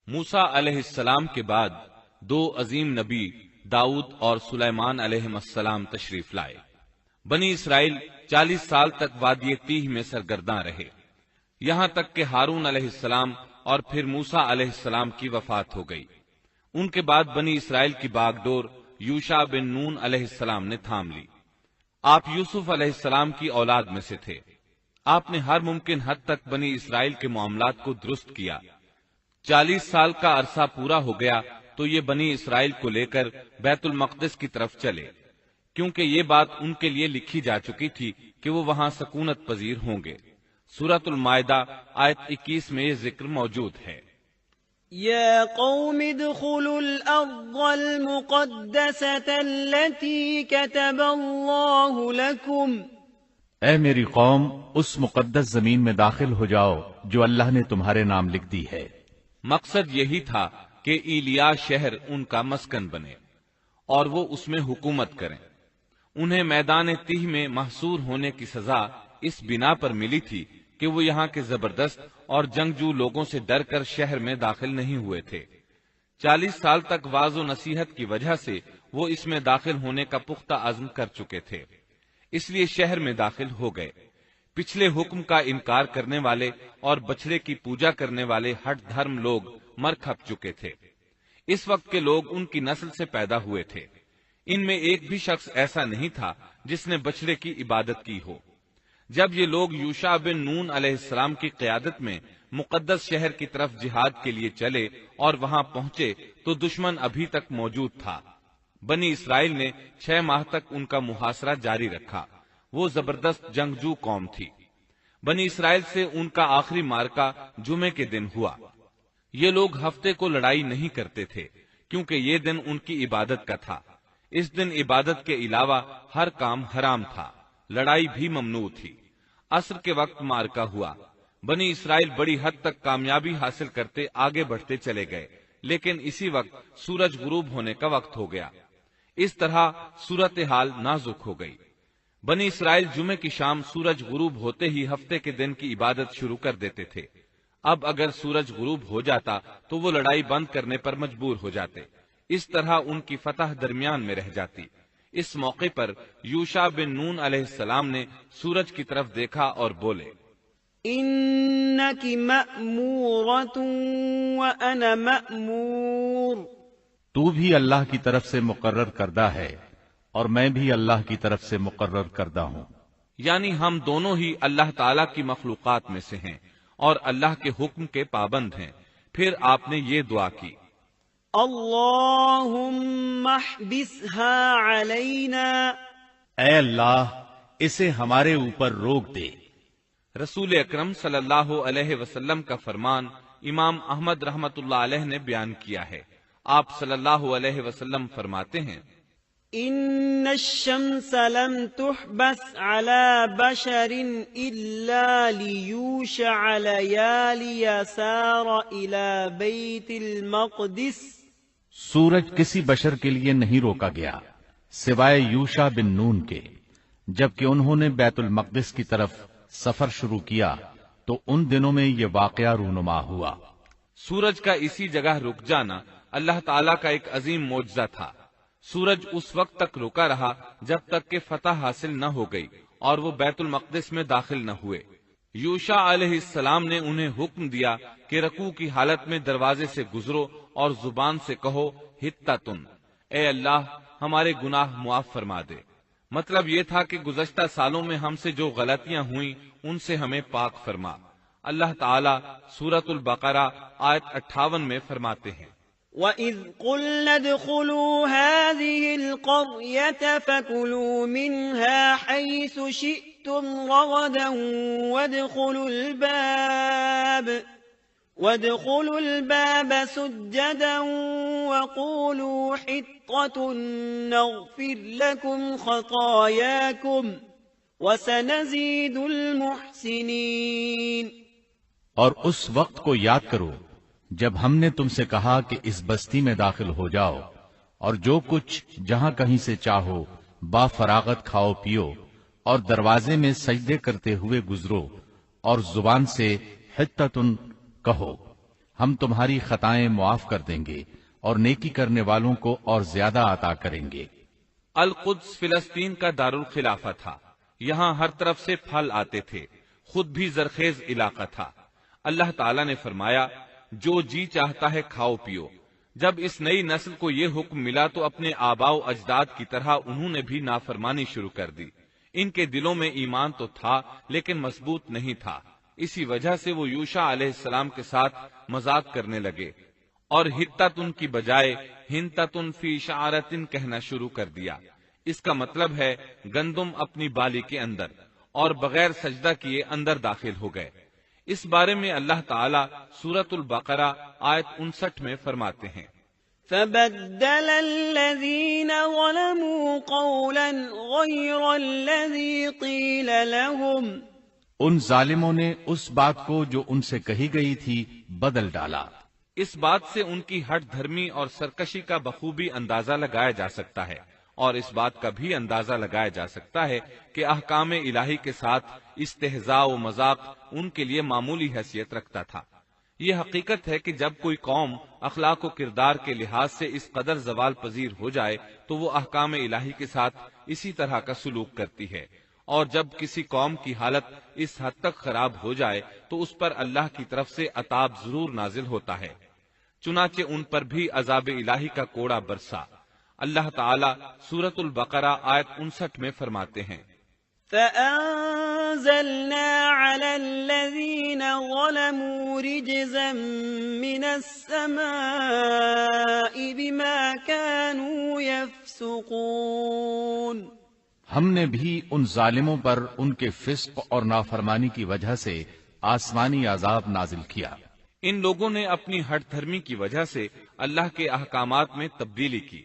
موسیٰ علیہ السلام کے بعد دو عظیم نبی داؤد اور سلیمان علیہ السلام تشریف لائے۔ بنی اسرائیل 40 سال تک وادی تیہ میں سرگرداں رہے، یہاں تک کہ ہارون علیہ السلام اور پھر موسیٰ علیہ السلام کی وفات ہو گئی۔ ان کے بعد بنی اسرائیل کی باغ ڈور یوشع بن نون علیہ السلام نے تھام لی۔ آپ یوسف علیہ السلام کی اولاد میں سے تھے۔ آپ نے ہر ممکن حد تک بنی اسرائیل کے معاملات کو درست کیا۔ 40 سال کا عرصہ پورا ہو گیا تو یہ بنی اسرائیل کو لے کر بیت المقدس کی طرف چلے، کیونکہ یہ بات ان کے لیے لکھی جا چکی تھی کہ وہ وہاں سکونت پذیر ہوں گے۔ سورۃ المائدہ آیت 21 میں یہ ذکر موجود ہے۔ يا قوم ادخلوا الأرض المقدسة التي كتب الله لكم۔ اے میری قوم، اس مقدس زمین میں داخل ہو جاؤ جو اللہ نے تمہارے نام لکھ دی ہے۔ مقصد یہی تھا کہ ایلیا شہر ان کا مسکن بنے اور وہ اس میں حکومت کریں۔ انہیں میدان تیہ میں محصور ہونے کی سزا اس بنا پر ملی تھی کہ وہ یہاں کے زبردست اور جنگجو لوگوں سے ڈر کر شہر میں داخل نہیں ہوئے تھے۔ 40 سال تک واعظ و نصیحت کی وجہ سے وہ اس میں داخل ہونے کا پختہ عزم کر چکے تھے، اس لیے شہر میں داخل ہو گئے۔ پچھلے حکم کا انکار کرنے والے اور بچڑے کی پوجا کرنے والے ہٹ دھرم لوگ مر کھپ چکے تھے۔ اس وقت کے لوگ ان کی نسل سے پیدا ہوئے تھے۔ ان میں ایک بھی شخص ایسا نہیں تھا جس نے بچڑے کی عبادت کی ہو۔ جب یہ لوگ یوشع بن نون علیہ السلام کی قیادت میں مقدس شہر کی طرف جہاد کے لیے چلے اور وہاں پہنچے تو دشمن ابھی تک موجود تھا۔ بنی اسرائیل نے 6 ماہ تک ان کا محاصرہ جاری رکھا۔ وہ زبردست جنگجو قوم تھی۔ بنی اسرائیل سے ان کا آخری معرکہ جمعے کے دن ہوا۔ یہ لوگ ہفتے کو لڑائی نہیں کرتے تھے کیونکہ یہ دن ان کی عبادت کا تھا۔ اس دن عبادت کے علاوہ ہر کام حرام تھا، لڑائی بھی ممنوع تھی۔ عصر کے وقت معرکہ ہوا۔ بنی اسرائیل بڑی حد تک کامیابی حاصل کرتے آگے بڑھتے چلے گئے، لیکن اسی وقت سورج غروب ہونے کا وقت ہو گیا۔ اس طرح صورتحال نازک ہو گئی۔ بنی اسرائیل جمعے کی شام سورج غروب ہوتے ہی ہفتے کے دن کی عبادت شروع کر دیتے تھے۔ اب اگر سورج غروب ہو جاتا تو وہ لڑائی بند کرنے پر مجبور ہو جاتے، اس طرح ان کی فتح درمیان میں رہ جاتی۔ اس موقع پر یوشع بن نون علیہ السلام نے سورج کی طرف دیکھا اور بولے، إنك مأمورة وأنا مأمور۔ تو بھی اللہ کی طرف سے مقرر کردہ ہے اور میں بھی اللہ کی طرف سے مقرر کردہ ہوں۔ یعنی ہم دونوں ہی اللہ تعالی کی مخلوقات میں سے ہیں اور اللہ کے حکم کے پابند ہیں۔ پھر آپ نے یہ دعا کی، اللہم احبسها علینا۔ اے اللہ، اسے ہمارے اوپر روک دے۔ رسول اکرم صلی اللہ علیہ وسلم کا فرمان امام احمد رحمت اللہ علیہ نے بیان کیا ہے۔ آپ صلی اللہ علیہ وسلم فرماتے ہیں، ان الشمس لم تحبس على بشر الا ليوشع ليالي سار الى بیت المقدس۔ سورج کسی بشر کے لیے نہیں روکا گیا سوائے یوشع بن نون کے۔ جبکہ انہوں نے بیت المقدس کی طرف سفر شروع کیا تو ان دنوں میں یہ واقعہ رونما ہوا۔ سورج کا اسی جگہ رک جانا اللہ تعالیٰ کا ایک عظیم معجزہ تھا۔ سورج اس وقت تک رکا رہا جب تک کہ فتح حاصل نہ ہو گئی اور وہ بیت المقدس میں داخل نہ ہوئے۔ یوشع علیہ السلام نے انہیں حکم دیا کہ رکوع کی حالت میں دروازے سے گزرو اور زبان سے کہو حطۃ، اے اللہ ہمارے گناہ معاف فرما دے۔ مطلب یہ تھا کہ گزشتہ سالوں میں ہم سے جو غلطیاں ہوئیں ان سے ہمیں پاک فرما۔ اللہ تعالیٰ سورۃ البقرہ آیت 58 میں فرماتے ہیں، وَإِذْ قُلْنَا ادْخُلُوا هَٰذِهِ الْقَرْيَةَ فَكُلُوا مِنْهَا حَيْثُ شِئْتُمْ رَغَدًا وَادْخُلُوا الْبَابَ سُجَّدًا وَقُولُوا حِطَّةٌ نَغْفِرْ لَكُمْ خَطَايَاكُمْ وَسَنَزِيدُ الْمُحْسِنِينَ۔ اور اس وقت کو یاد کرو جب ہم نے تم سے کہا کہ اس بستی میں داخل ہو جاؤ اور جو کچھ جہاں کہیں سے چاہو با فراغت کھاؤ پیو اور دروازے میں سجدے کرتے ہوئے گزرو اور زبان سے حطۃ کہو، ہم تمہاری خطائیں معاف کر دیں گے اور نیکی کرنے والوں کو اور زیادہ عطا کریں گے۔ القدس فلسطین کا دارالخلافہ تھا، یہاں ہر طرف سے پھل آتے تھے، خود بھی زرخیز علاقہ تھا۔ اللہ تعالیٰ نے فرمایا جو جی چاہتا ہے کھاؤ پیو۔ جب اس نئی نسل کو یہ حکم ملا تو اپنے آباء و اجداد کی طرح انہوں نے بھی نافرمانی شروع کر دی۔ ان کے دلوں میں ایمان تو تھا لیکن مضبوط نہیں تھا، اسی وجہ سے وہ یوشع علیہ السلام کے ساتھ مذاق کرنے لگے اور ہتتن کی بجائے ہنتتن فی شعرتن کہنا شروع کر دیا۔ اس کا مطلب ہے گندم اپنی بالی کے اندر، اور بغیر سجدہ کیے اندر داخل ہو گئے۔ اس بارے میں اللہ تعالیٰ سورۃ البقرہ آیت 59 میں فرماتے ہیں فبدل الذين ظلموا قولا غير الذي قيل لهم، ان ظالموں نے اس بات کو جو ان سے کہی گئی تھی بدل ڈالا۔ اس بات سے ان کی ہٹ دھرمی اور سرکشی کا بخوبی اندازہ لگایا جا سکتا ہے، اور اس بات کا بھی اندازہ لگایا جا سکتا ہے کہ احکام الہی کے ساتھ استہزاء و مذاق ان کے لیے معمولی حیثیت رکھتا تھا۔ یہ حقیقت ہے کہ جب کوئی قوم اخلاق و کردار کے لحاظ سے اس قدر زوال پذیر ہو جائے تو وہ احکام الہی کے ساتھ اسی طرح کا سلوک کرتی ہے، اور جب کسی قوم کی حالت اس حد تک خراب ہو جائے تو اس پر اللہ کی طرف سے عذاب ضرور نازل ہوتا ہے۔ چنانچہ ان پر بھی عذاب الہی کا کوڑا برسا۔ اللہ تعالیٰ سورۃ البقرہ آیت 59 میں فرماتے ہیں فأنزلنا على الذين ظلموا رجزا من السماء بما كانوا يفسقون، ہم نے بھی ان ظالموں پر ان کے فسق اور نافرمانی کی وجہ سے آسمانی عذاب نازل کیا۔ ان لوگوں نے اپنی ہٹ دھرمی کی وجہ سے اللہ کے احکامات میں تبدیلی کی،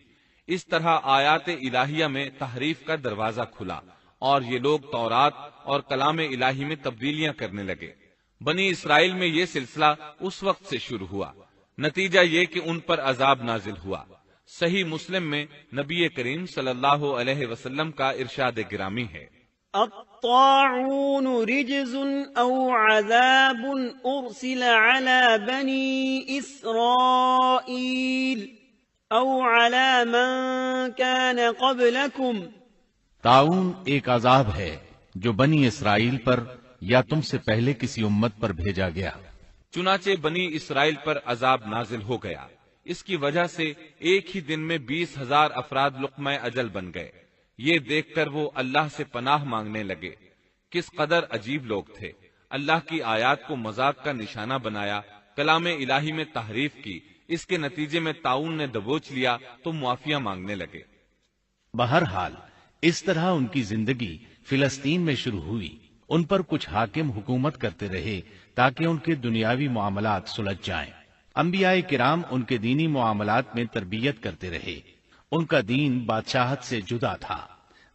اس طرح آیات الہیہ میں تحریف کا دروازہ کھلا اور یہ لوگ تورات اور کلام الہی میں تبدیلیاں کرنے لگے۔ بنی اسرائیل میں یہ سلسلہ اس وقت سے شروع ہوا، نتیجہ یہ کہ ان پر عذاب نازل ہوا۔ صحیح مسلم میں نبی کریم صلی اللہ علیہ وسلم کا ارشاد گرامی ہے الطاعون رجز او عذاب ارسل على بني اسرائیل او على من كان قبلكم، طاعون ایک عذاب ہے جو بنی اسرائیل پر یا تم سے پہلے کسی امت پر بھیجا گیا۔ چنانچہ بنی اسرائیل پر عذاب نازل ہو گیا، اس کی وجہ سے ایک ہی دن میں 20,000 افراد لقمہ اجل بن گئے۔ یہ دیکھ کر وہ اللہ سے پناہ مانگنے لگے۔ کس قدر عجیب لوگ تھے، اللہ کی آیات کو مذاق کا نشانہ بنایا، کلام الہی میں تحریف کی، اس کے نتیجے میں طاعون نے دبوچ لیا تو معافیاں مانگنے لگے۔ بہرحال اس طرح ان کی زندگی فلسطین میں شروع ہوئی۔ ان پر کچھ حاکم حکومت کرتے رہے تاکہ ان کے دنیاوی معاملات سلجھ جائیں۔ انبیاء کرام ان کے دینی معاملات میں تربیت کرتے رہے۔ ان کا دین بادشاہت سے جدا تھا،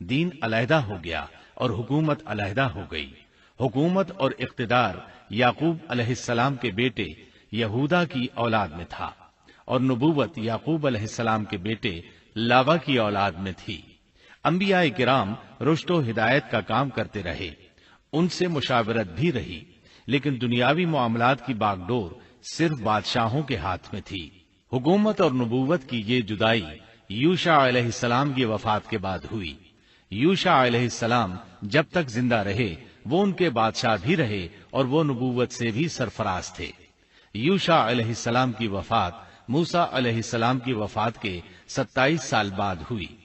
دین علیحدہ ہو گیا اور حکومت علیحدہ ہو گئی۔ حکومت اور اقتدار یعقوب علیہ السلام کے بیٹے یہودا کی اولاد میں تھا، اور نبوت یعقوب علیہ السلام کے بیٹے لاوا کی اولاد میں تھی۔ انبیاء کرام رشد و ہدایت کا کام کرتے رہے، ان سے مشاورت بھی رہی، لیکن دنیاوی معاملات کی باغ ڈور صرف بادشاہوں کے ہاتھ میں تھی۔ حکومت اور نبوت کی یہ جدائی یوشع علیہ السلام کی وفات کے بعد ہوئی۔ یوشع علیہ السلام جب تک زندہ رہے وہ ان کے بادشاہ بھی رہے اور وہ نبوت سے بھی سرفراز تھے۔ یوشع علیہ السلام کی وفات موسیٰ علیہ السلام کی وفات کے 27 سال بعد ہوئی۔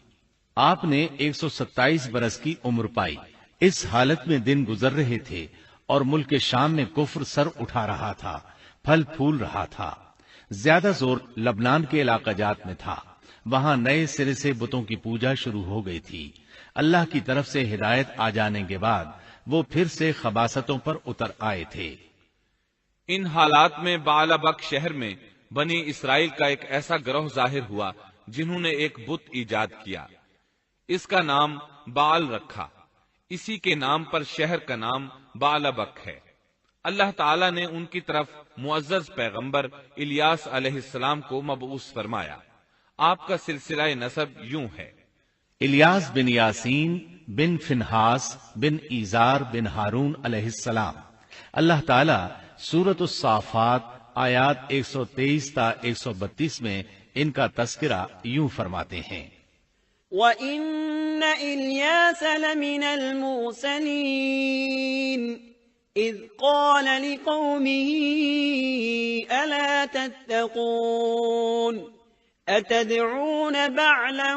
آپ نے 127 برس کی عمر پائی۔ اس حالت میں دن گزر رہے تھے اور ملک شام میں کفر سر اٹھا رہا تھا، پھل پھول رہا تھا۔ زیادہ زور لبنان کے علاقہ جات میں تھا، وہاں نئے سرے سے بتوں کی پوجا شروع ہو گئی تھی۔ اللہ کی طرف سے ہدایت آ جانے کے بعد وہ پھر سے خباثتوں پر اتر آئے تھے۔ ان حالات میں بعلبک شہر میں بنی اسرائیل کا ایک ایسا گروہ ظاہر ہوا جنہوں نے ایک بت ایجاد کیا، اس کا نام بعل رکھا۔ اسی کے نام پر شہر کا نام بعلبک ہے۔ اللہ تعالیٰ نے ان کی طرف معزز پیغمبر الیاس علیہ السلام کو مبعوث فرمایا۔ آپ کا سلسلہ نسب یوں ہے: الیاس بن یاسین بن فنحاس بن ایزار بن ہارون علیہ السلام۔ اللہ تعالیٰ سورۃ الصافات آیات 123 تا 132 میں ان کا تذکرہ یوں فرماتے ہیں: وَإِنَّ إِلْيَاسَ لَمِنَ الْمُرْسَلِينَ إِذْ قَالَ لِقَوْمِهِ أَلَا تَتَّقُونَ أَتَدْعُونَ بَعْلًا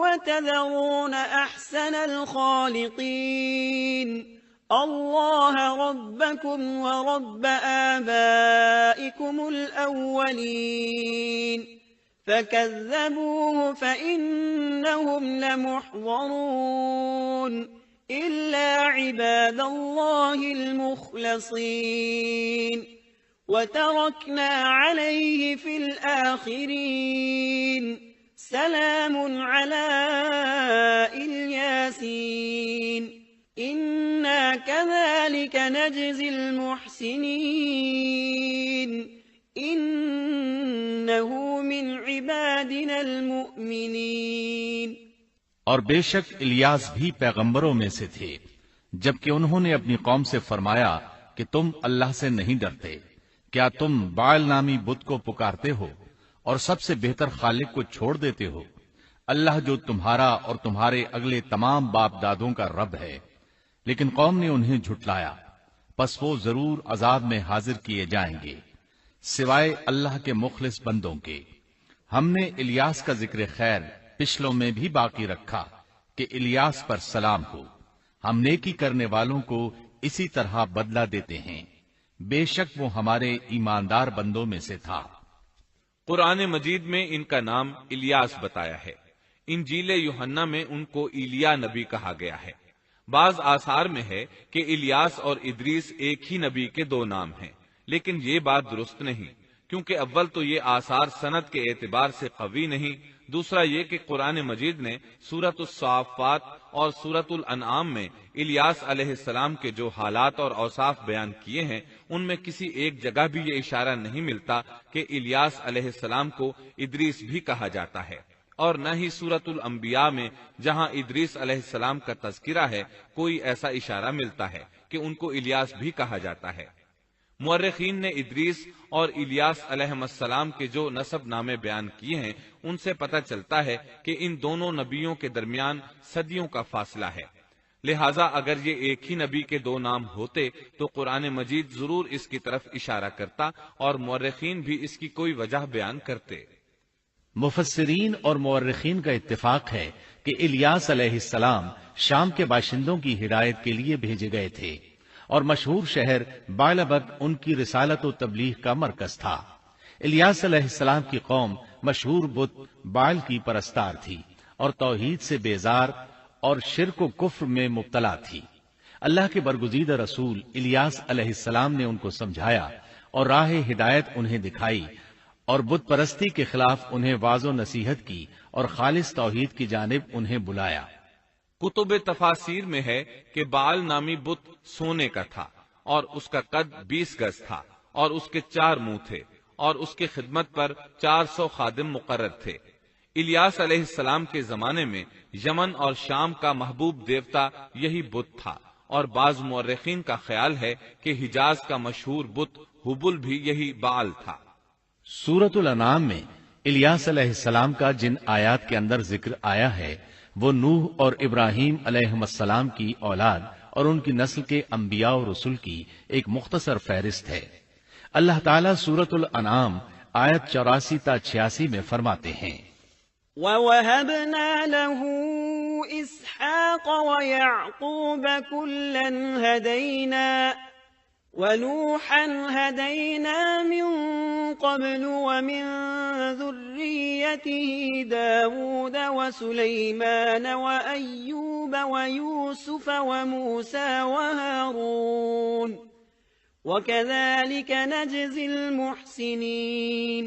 وَتَذَرُونَ أَحْسَنَ الْخَالِقِينَ اللَّهَ رَبَّكُمْ وَرَبَّ آبَائِكُمُ الْأَوَّلِينَ فَكَذَّبُوهُ فَإِنَّهُمْ لَمُحْضَرُونَ إِلَّا عِبَادَ اللَّهِ الْمُخْلَصِينَ وَتَرَكْنَا عَلَيْهِ فِي الْآخِرِينَ سَلَامٌ عَلَى الْيَاسِينَ إِنَّا كَذَلِكَ نَجْزِي الْمُحْسِنِينَ إِنَّهُ مِنْ عِبَادِنَا الْمُؤْمِنِينَ۔ اور بے شک الیاس بھی پیغمبروں میں سے تھے، جبکہ انہوں نے اپنی قوم سے فرمایا کہ تم اللہ سے نہیں ڈرتے، کیا تم بعل نامی بت کو پکارتے ہو اور سب سے بہتر خالق کو چھوڑ دیتے ہو، اللہ جو تمہارا اور تمہارے اگلے تمام باپ دادوں کا رب ہے۔ لیکن قوم نے انہیں جھٹلایا، پس وہ ضرور عذاب میں حاضر کیے جائیں گے، سوائے اللہ کے مخلص بندوں کے۔ ہم نے الیاس کا ذکر خیر پچھلوں میں بھی باقی رکھا کہ الیاس پر سلام ہو، ہم نیکی کرنے والوں کو اسی طرح بدلہ دیتے ہیں، بے شک وہ ہمارے ایماندار بندوں میں سے تھا۔ قرآن مجید میں ان کا نام الیاس بتایا ہے، انجیل یوحنا میں ان کو ایلیا نبی کہا گیا ہے۔ بعض آثار میں ہے کہ الیاس اور ادریس ایک ہی نبی کے دو نام ہیں، لیکن یہ بات درست نہیں، کیونکہ اول تو یہ آثار سند کے اعتبار سے قوی نہیں، دوسرا یہ کہ قرآن مجید نے سورۃ الصافات اور سورۃ الانعام میں الیاس علیہ السلام کے جو حالات اور اوصاف بیان کیے ہیں ان میں کسی ایک جگہ بھی یہ اشارہ نہیں ملتا کہ الیاس علیہ السلام کو ادریس بھی کہا جاتا ہے، اور نہ ہی سورۃ الانبیاء میں جہاں ادریس علیہ السلام کا تذکرہ ہے کوئی ایسا اشارہ ملتا ہے کہ ان کو الیاس بھی کہا جاتا ہے۔ مورخین نے ادریس اور الیاس علیہ السلام کے جو نسب نامے بیان کیے ہیں ان سے پتہ چلتا ہے کہ ان دونوں نبیوں کے درمیان صدیوں کا فاصلہ ہے، لہٰذا اگر یہ ایک ہی نبی کے دو نام ہوتے تو قرآن مجید ضرور اس کی طرف اشارہ کرتا اور مورخین بھی اس کی کوئی وجہ بیان کرتے۔ مفسرین اور مورخین کا اتفاق ہے کہ الیاس علیہ السلام شام کے باشندوں کی ہدایت کے لیے بھیجے گئے تھے، اور مشہور شہر بعلبک ان کی رسالت و تبلیغ کا مرکز تھا۔ الیاس علیہ السلام کی قوم مشہور بت بعل کی پرستار تھی اور توحید سے بیزار اور شرک و کفر میں مبتلا تھی۔ اللہ کے برگزیدہ رسول الیاس علیہ السلام نے ان کو سمجھایا اور راہ ہدایت انہیں دکھائی اور بت پرستی کے خلاف انہیں واضح و نصیحت کی اور خالص توحید کی جانب انہیں بلایا۔ کتب تفاسیر میں ہے کہ بعل نامی بت سونے کا تھا اور اس کا قد 20 گز تھا اور اس کے 4 منہ تھے اور اس کی خدمت پر 400 خادم مقرر تھے۔ الیاس علیہ السلام کے زمانے میں یمن اور شام کا محبوب دیوتا یہی بت تھا، اور بعض مورخین کا خیال ہے کہ حجاز کا مشہور بت حبل بھی یہی بعل تھا۔ سورۃ الانعام میں الیاس علیہ السلام کا جن آیات کے اندر ذکر آیا ہے وہ نوح اور ابراہیم علیہ السلام کی اولاد اور ان کی نسل کے انبیاء و رسل کی ایک مختصر فہرست ہے۔ اللہ تعالیٰ سورۃ الانعام آیت 84 تا 86 میں فرماتے ہیں: وَوَهَبْنَا لَهُ إِسْحَاقَ وَيَعْقُوبَ كُلًّا هَدَيْنَا وَنُوحًا هَدَيْنَا مِن قَبْلُ وَمِن ذُرِّيَّتِهِ دَاوُودَ وَسُلَيْمَانَ وَأَيُّوبَ وَيُوسُفَ وَمُوسَى وَهَارُونَ وَكَذَلِكَ نَجْزِي الْمُحْسِنِينَ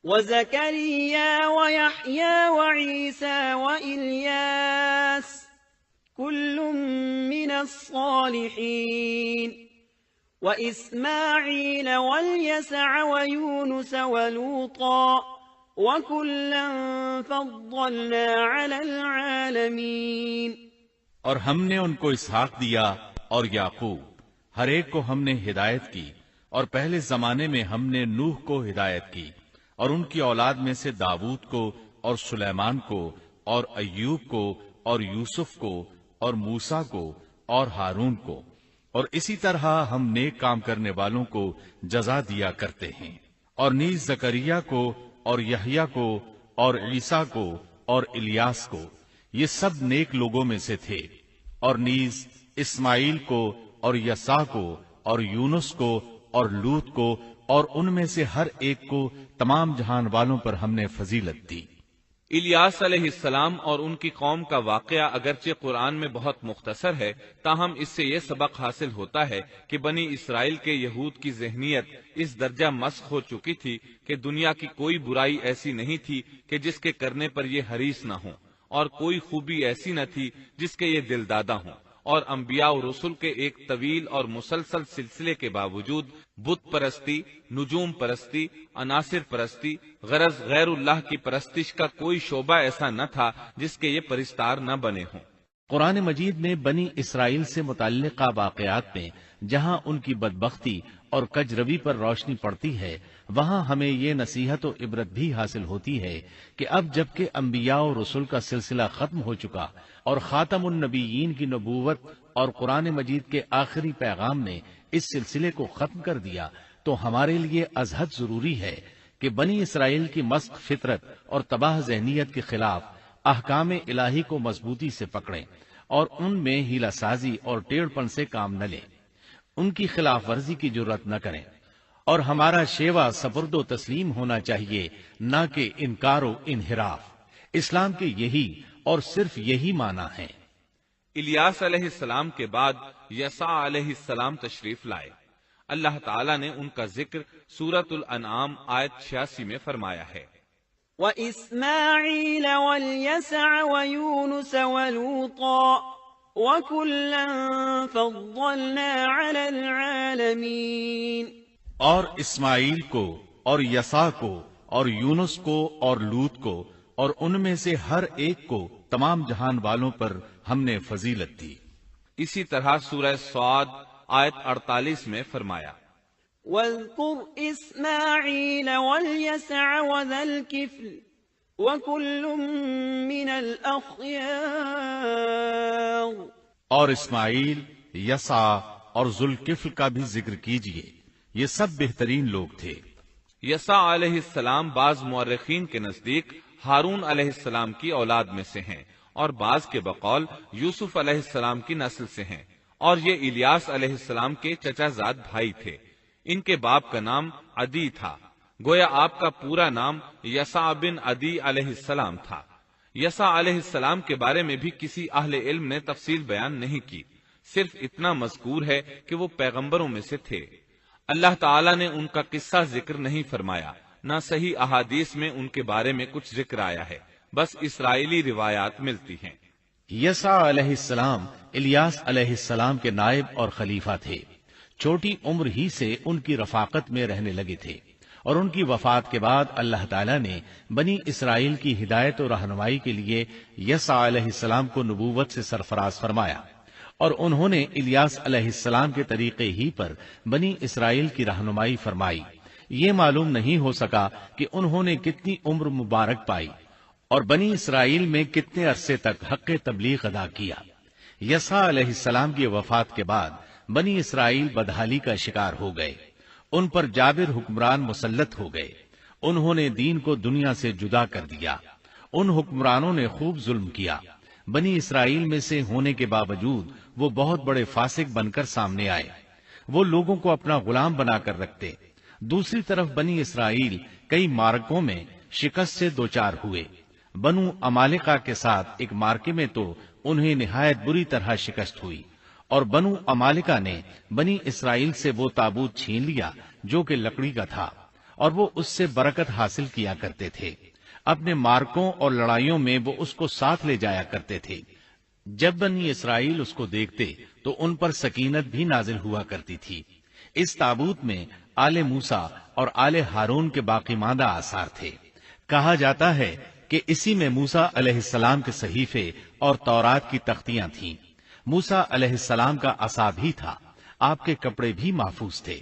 وَزَكَرِيَّا وَيَحْيَى وَعِيسَى وَإِلْيَاسَ كُلٌّ مِّنَ الصَّالِحِينَ وَإِسْمَاعِيلَ وَالْيَسَعَ وَيُونُسَ وَلُوطًا وَكُلًّا فَضَّلْنَا عَلَى الْعَالَمِينَ۔ اور ہم نے ان کو اسحاق دیا اور یعقوب، ہر ایک کو ہم نے ہدایت کی اور پہلے زمانے میں ہم نے نوح کو ہدایت کی اور ان کی اولاد میں سے داؤد کو اور سلیمان کو اور ایوب کو اور یوسف کو اور موسیٰ کو اور ہارون کو، اور اسی طرح ہم نیک کام کرنے والوں کو جزا دیا کرتے ہیں۔ اور نیز زکریا کو اور یحییٰ کو اور عیسیٰ کو اور الیاس کو، یہ سب نیک لوگوں میں سے تھے۔ اور نیز اسماعیل کو اور یسع کو اور یونس کو اور لوط کو، اور ان میں سے ہر ایک کو تمام جہان والوں پر ہم نے فضیلت دی۔ الیاس علیہ السلام اور ان کی قوم کا واقعہ اگرچہ قرآن میں بہت مختصر ہے، تاہم اس سے یہ سبق حاصل ہوتا ہے کہ بنی اسرائیل کے یہود کی ذہنیت اس درجہ مسخ ہو چکی تھی کہ دنیا کی کوئی برائی ایسی نہیں تھی کہ جس کے کرنے پر یہ حریص نہ ہوں، اور کوئی خوبی ایسی نہ تھی جس کے یہ دل دادا ہوں، اور انبیاء و رسل کے ایک طویل اور مسلسل سلسلے کے باوجود بت پرستی، نجوم پرستی، عناصر پرستی، غرض غیر اللہ کی پرستش کا کوئی شعبہ ایسا نہ تھا جس کے یہ پرستار نہ بنے ہوں۔ قرآن مجید میں بنی اسرائیل سے متعلقہ واقعات میں جہاں ان کی بدبختی اور کجروی پر روشنی پڑتی ہے، وہاں ہمیں یہ نصیحت و عبرت بھی حاصل ہوتی ہے کہ اب جبکہ انبیاء و رسول کا سلسلہ ختم ہو چکا اور خاتم النبیین کی نبوت اور قرآن مجید کے آخری پیغام نے اس سلسلے کو ختم کر دیا، تو ہمارے لیے ازحد ضروری ہے کہ بنی اسرائیل کی مسخ فطرت اور تباہ ذہنیت کے خلاف احکام الہی کو مضبوطی سے پکڑیں اور ان میں ہیلہ سازی اور ٹیڑھ پن سے کام نہ لیں، ان کی خلاف ورزی کی جرات نہ کریں، اور ہمارا شیوا سپرد و تسلیم ہونا چاہیے، نہ کہ انکار و انحراف۔ اسلام کے یہی اور صرف یہی معنی ہے۔ الیاس علیہ السلام کے بعد یسع علیہ السلام تشریف لائے۔ اللہ تعالیٰ نے ان کا ذکر سورۃ الانعام آیت 86 میں فرمایا ہے، وإسماعيل واليسع ويونس ولوطا وكلا فضلنا على العالمين۔ اور اسماعیل کو اور یسع کو اور یونس کو اور لوط کو اور ان میں سے ہر ایک کو تمام جہان والوں پر ہم نے فضیلت دی۔ اسی طرح سورہ صاد آیت 48 میں فرمایا، واذكر إسماعيل واليسع وذا الكفل وكل من الأخيار۔ اور اسماعیل، یسع اور ذوالکفل کا بھی ذکر کیجئے، یہ سب بہترین لوگ تھے۔ یسع علیہ السلام بعض مورخین کے نزدیک ہارون علیہ السلام کی اولاد میں سے ہیں، اور بعض کے بقول یوسف علیہ السلام کی نسل سے ہیں، اور یہ الیاس علیہ السلام کے چچا زاد بھائی تھے۔ ان کے باپ کا نام عدی تھا، گویا آپ کا پورا نام یسع بن عدی علیہ السلام تھا۔ یسع علیہ السلام کے بارے میں بھی کسی اہل علم نے تفصیل بیان نہیں کی، صرف اتنا مذکور ہے کہ وہ پیغمبروں میں سے تھے۔ اللہ تعالیٰ نے ان کا قصہ ذکر نہیں فرمایا، نہ صحیح احادیث میں ان کے بارے میں کچھ ذکر آیا ہے، بس اسرائیلی روایات ملتی ہیں۔ یسع علیہ السلام الیاس علیہ السلام کے نائب اور خلیفہ تھے۔ چھوٹی عمر ہی سے ان کی رفاقت میں رہنے لگے تھے، اور ان کی وفات کے بعد اللہ تعالیٰ نے بنی اسرائیل کی ہدایت و رہنمائی کے لیے یسع علیہ السلام کو نبوت سے سرفراز فرمایا، اور انہوں نے الیاس علیہ السلام کے طریقے ہی پر بنی اسرائیل کی رہنمائی فرمائی۔ یہ معلوم نہیں ہو سکا کہ انہوں نے کتنی عمر مبارک پائی اور بنی اسرائیل میں کتنے عرصے تک حق تبلیغ ادا کیا۔ یسع علیہ السلام کی وفات کے بعد بنی اسرائیل بدحالی کا شکار ہو گئے، ان پر جابر حکمران مسلط ہو گئے، انہوں نے دین کو دنیا سے جدا کر دیا۔ ان حکمرانوں نے خوب ظلم کیا، بنی اسرائیل میں سے ہونے کے باوجود وہ بہت بڑے فاسق بن کر سامنے آئے، وہ لوگوں کو اپنا غلام بنا کر رکھتے۔ دوسری طرف بنی اسرائیل کئی مارکوں میں شکست سے دوچار ہوئے۔ بنو عمالقہ کے ساتھ ایک مارکے میں تو انہیں نہایت بری طرح شکست ہوئی، اور بنو عمالقہ نے بنی اسرائیل سے وہ تابوت چھین لیا جو کہ لکڑی کا تھا، اور وہ اس سے برکت حاصل کیا کرتے تھے۔ اپنے مارکوں اور لڑائیوں میں وہ اس کو ساتھ لے جایا کرتے تھے۔ جب بنی اسرائیل اس کو دیکھتے تو ان پر سکینت بھی نازل ہوا کرتی تھی۔ اس تابوت میں آل موسیٰ اور آل ہارون کے باقی ماندہ آثار تھے۔ کہا جاتا ہے کہ اسی میں موسیٰ علیہ السلام کے صحیفے اور تورات کی تختیاں تھیں۔ موسیٰ علیہ السلام کا عصا بھی تھا، آپ کے کپڑے بھی محفوظ تھے۔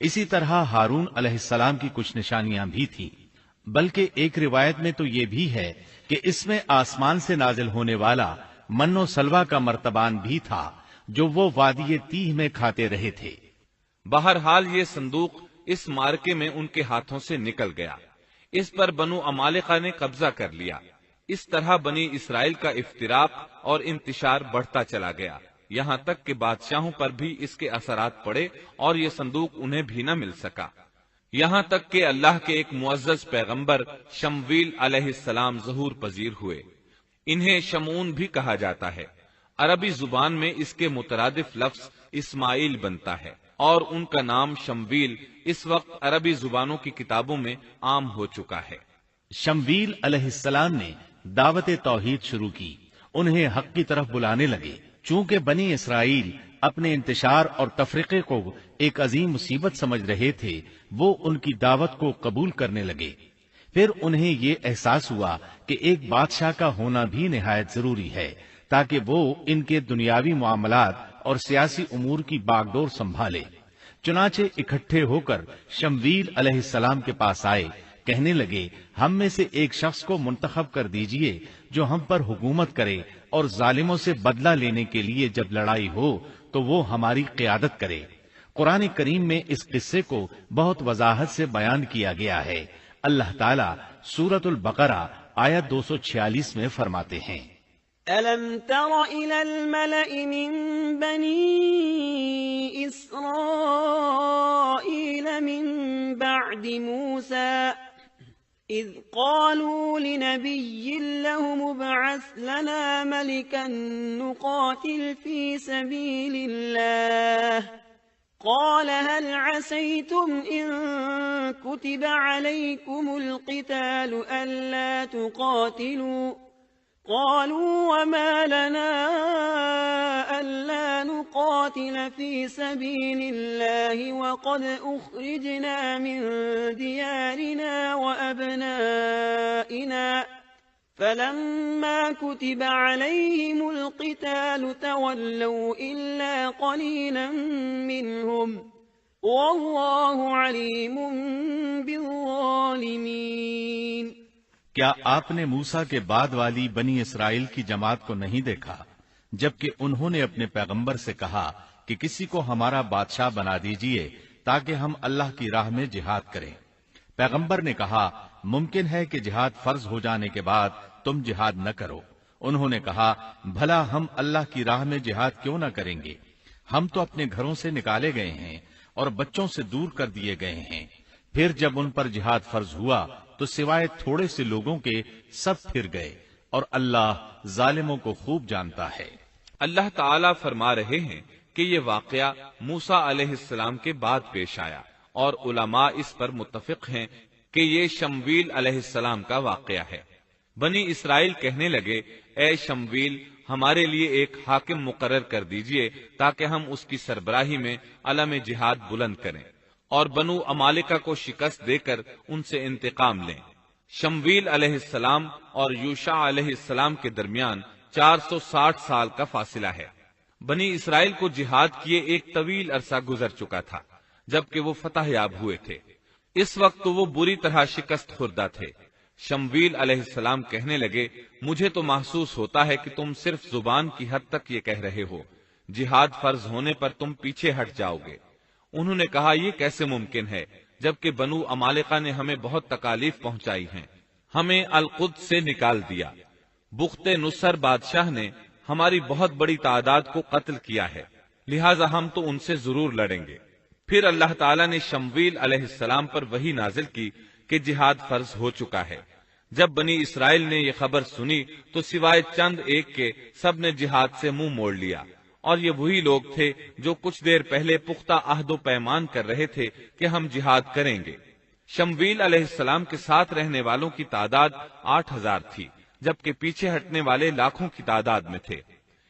اسی طرح ہارون علیہ السلام کی کچھ نشانیاں بھی تھیں، بلکہ ایک روایت میں تو یہ بھی ہے کہ اس میں آسمان سے نازل ہونے والا من و سلوہ کا مرتبان بھی تھا جو وہ وادی تیہ میں کھاتے رہے تھے۔ بہرحال یہ صندوق اس مارکے میں ان کے ہاتھوں سے نکل گیا، اس پر بنو عمالقہ نے قبضہ کر لیا۔ اس طرح بنی اسرائیل کا افتراق اور انتشار بڑھتا چلا گیا، یہاں تک کہ بادشاہوں پر بھی اس کے اثرات پڑے اور یہ صندوق انہیں بھی نہ مل سکا، یہاں تک کہ اللہ کے ایک معزز پیغمبر شمویل علیہ السلام ظہور پذیر ہوئے۔ انہیں شمعون بھی کہا جاتا ہے، عربی زبان میں اس کے مترادف لفظ اسماعیل بنتا ہے، اور ان کا نام شمویل اس وقت عربی زبانوں کی کتابوں میں عام ہو چکا ہے۔ شمویل علیہ السلام نے دعوت توحید شروع کی، انہیں حق کی طرف بلانے لگے۔ چونکہ بنی اسرائیل اپنے انتشار اور تفرقے کو ایک عظیم مصیبت سمجھ رہے تھے، وہ ان کی دعوت کو قبول کرنے لگے۔ پھر انہیں یہ احساس ہوا کہ ایک بادشاہ کا ہونا بھی نہایت ضروری ہے تاکہ وہ ان کے دنیاوی معاملات اور سیاسی امور کی باغ ڈور سنبھالے۔ چنانچہ اکٹھے ہو کر شمویل علیہ السلام کے پاس آئے، کہنے لگے، ہم میں سے ایک شخص کو منتخب کر دیجئے جو ہم پر حکومت کرے اور ظالموں سے بدلہ لینے کے لیے جب لڑائی ہو تو وہ ہماری قیادت کرے۔ قرآن کریم میں اس قصے کو بہت وضاحت سے بیان کیا گیا ہے۔ اللہ تعالیٰ سورۃ البقرہ آیت 246 میں فرماتے ہیں، أَلَمْ تَرَ إِلَى الْمَلَإِ مِنْ بَنِي إِسْرَائِيلَ مِنْ بَعْدِ مُوسَى إِذْ قَالُوا لِنَبِيٍّ لَهُمُ ابْعَثْ لَنَا مَلِكًا نُقَاتِلْ فِي سَبِيلِ اللَّهِ قال هل عسيتم إن كتب عليكم القتال ألا تقاتلوا قالوا وما لنا ألا نقاتل في سبيل الله وقد أخرجنا من ديارنا وأبنائنا فلما كتب عليهم القتال تولوا إلا قليلا منهم والله عليم بالظالمين۔ کیا آپ نے موسیٰ کے بعد والی بنی اسرائیل کی جماعت کو نہیں دیکھا جبکہ انہوں نے اپنے پیغمبر سے کہا کہ کسی کو ہمارا بادشاہ بنا دیجئے تاکہ ہم اللہ کی راہ میں جہاد کریں؟ پیغمبر نے کہا، ممکن ہے کہ جہاد فرض ہو جانے کے بعد تم جہاد نہ کرو۔ انہوں نے کہا، بھلا ہم اللہ کی راہ میں جہاد کیوں نہ کریں گے؟ ہم تو اپنے گھروں سے نکالے گئے ہیں اور بچوں سے دور کر دیے گئے ہیں۔ پھر جب ان پر جہاد فرض ہوا تو سوائے تھوڑے سے لوگوں کے سب پھر گئے، اور اللہ ظالموں کو خوب جانتا ہے۔ اللہ تعالیٰ فرما رہے ہیں کہ یہ واقعہ موسیٰ علیہ السلام کے بعد پیش آیا، اور علماء اس پر متفق ہیں کہ یہ شمویل علیہ السلام کا واقعہ ہے۔ بنی اسرائیل کہنے لگے، اے شمویل، ہمارے لیے ایک حاکم مقرر کر دیجئے تاکہ ہم اس کی سربراہی میں علم جہاد بلند کریں اور بنو عمالقہ کو شکست دے کر ان سے انتقام لیں۔ شمویل علیہ السلام اور یوشع علیہ السلام کے درمیان 460 سال کا فاصلہ ہے۔ بنی اسرائیل کو جہاد کیے ایک طویل عرصہ گزر چکا تھا جبکہ وہ فتح یاب ہوئے تھے۔ اس وقت تو وہ بری طرح شکست خوردہ تھے۔ شمویل علیہ السلام کہنے لگے، مجھے تو محسوس ہوتا ہے کہ تم صرف زبان کی حد تک یہ کہہ رہے ہو، جہاد فرض ہونے پر تم پیچھے ہٹ جاؤ گے۔ انہوں نے کہا، یہ کیسے ممکن ہے جبکہ بنو عمالقہ نے ہمیں بہت تکالیف پہنچائی ہیں، ہمیں القدس سے نکال دیا۔ بخت نصر بادشاہ نے ہماری بہت بڑی تعداد کو قتل کیا ہے، لہٰذا ہم تو ان سے ضرور لڑیں گے۔ پھر اللہ تعالیٰ نے شمویل علیہ السلام پر وحی نازل کی کہ جہاد فرض ہو چکا ہے۔ جب بنی اسرائیل نے یہ خبر سنی تو سوائے چند ایک کے سب نے جہاد سے منہ موڑ لیا، اور یہ وہی لوگ تھے جو کچھ دیر پہلے پختہ عہد و پیمان کر رہے تھے کہ ہم جہاد کریں گے۔ شمویل علیہ السلام کے ساتھ رہنے والوں کی تعداد 8000 تھی، جبکہ پیچھے ہٹنے والے لاکھوں کی تعداد میں تھے،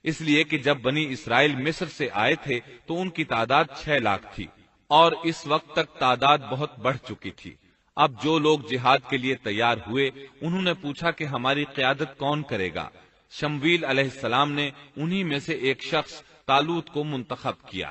اس لیے کہ جب بنی اسرائیل مصر سے آئے تھے تو ان کی تعداد 6 لاکھ تھی، اور اس وقت تک تعداد بہت بڑھ چکی تھی۔ اب جو لوگ جہاد کے لیے تیار ہوئے انہوں نے پوچھا کہ ہماری قیادت کون کرے گا؟ شمویل علیہ السلام نے انہی میں سے ایک شخص طالوت کو منتخب کیا۔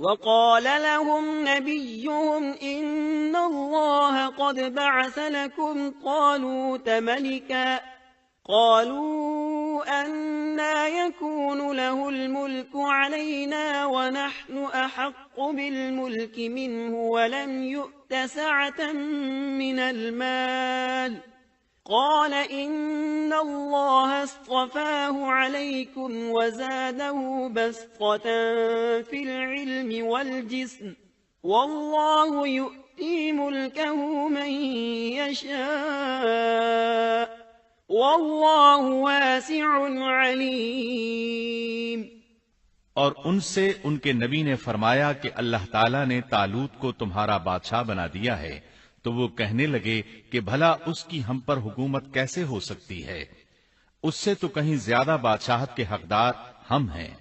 وقال لهم نبيهم إن الله قد بعث لكم طالوت ملكا قالوا أنى يكون له الملك علينا ونحن أحق بالملك منه ولم يؤت سعة من المال قال إن الله اصطفاه عليكم وزاده بسطة في العلم والجسم والله يؤتي ملكه من يشاء واللہ واسع علیم۔ اور ان سے ان کے نبی نے فرمایا کہ اللہ تعالیٰ نے طالوت کو تمہارا بادشاہ بنا دیا ہے، تو وہ کہنے لگے کہ بھلا اس کی ہم پر حکومت کیسے ہو سکتی ہے؟ اس سے تو کہیں زیادہ بادشاہت کے حقدار ہم ہیں،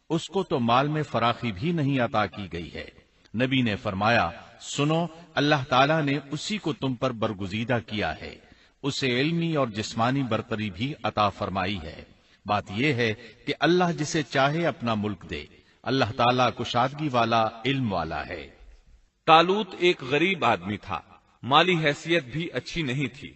اس کو تو مال میں فراخی بھی نہیں عطا کی گئی ہے۔ نبی نے فرمایا، سنو، اللہ تعالیٰ نے اسی کو تم پر برگزیدہ کیا ہے، اسے علمی اور جسمانی برتری بھی عطا فرمائی ہے۔ بات یہ ہے کہ اللہ جسے چاہے اپنا ملک دے، اللہ تعالیٰ کشادگی والا، علم والا ہے۔ طالوت ایک غریب آدمی تھا، مالی حیثیت بھی اچھی نہیں تھی،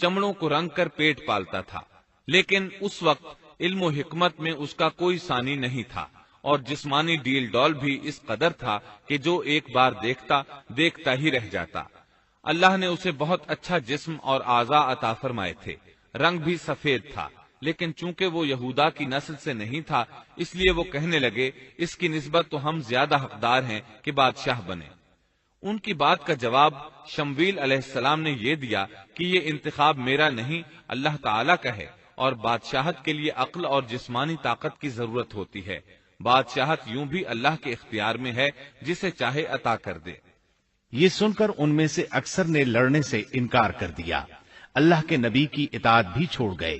چمڑوں کو رنگ کر پیٹ پالتا تھا، لیکن اس وقت علم و حکمت میں اس کا کوئی ثانی نہیں تھا، اور جسمانی ڈیل ڈول بھی اس قدر تھا کہ جو ایک بار دیکھتا ہی رہ جاتا۔ اللہ نے اسے بہت اچھا جسم اور اعضاء عطا فرمائے تھے، رنگ بھی سفید تھا، لیکن چونکہ وہ یہودا کی نسل سے نہیں تھا، اس لیے وہ کہنے لگے اس کی نسبت تو ہم زیادہ حقدار ہیں کہ بادشاہ بنے۔ ان کی بات کا جواب شمویل علیہ السلام نے یہ دیا کہ یہ انتخاب میرا نہیں، اللہ تعالیٰ کا ہے، اور بادشاہت کے لیے عقل اور جسمانی طاقت کی ضرورت ہوتی ہے۔ بادشاہت یوں بھی اللہ کے اختیار میں ہے، جسے چاہے عطا کر دے۔ یہ سن کر ان میں سے اکثر نے لڑنے سے انکار کر دیا، اللہ کے نبی کی اطاعت بھی چھوڑ گئے۔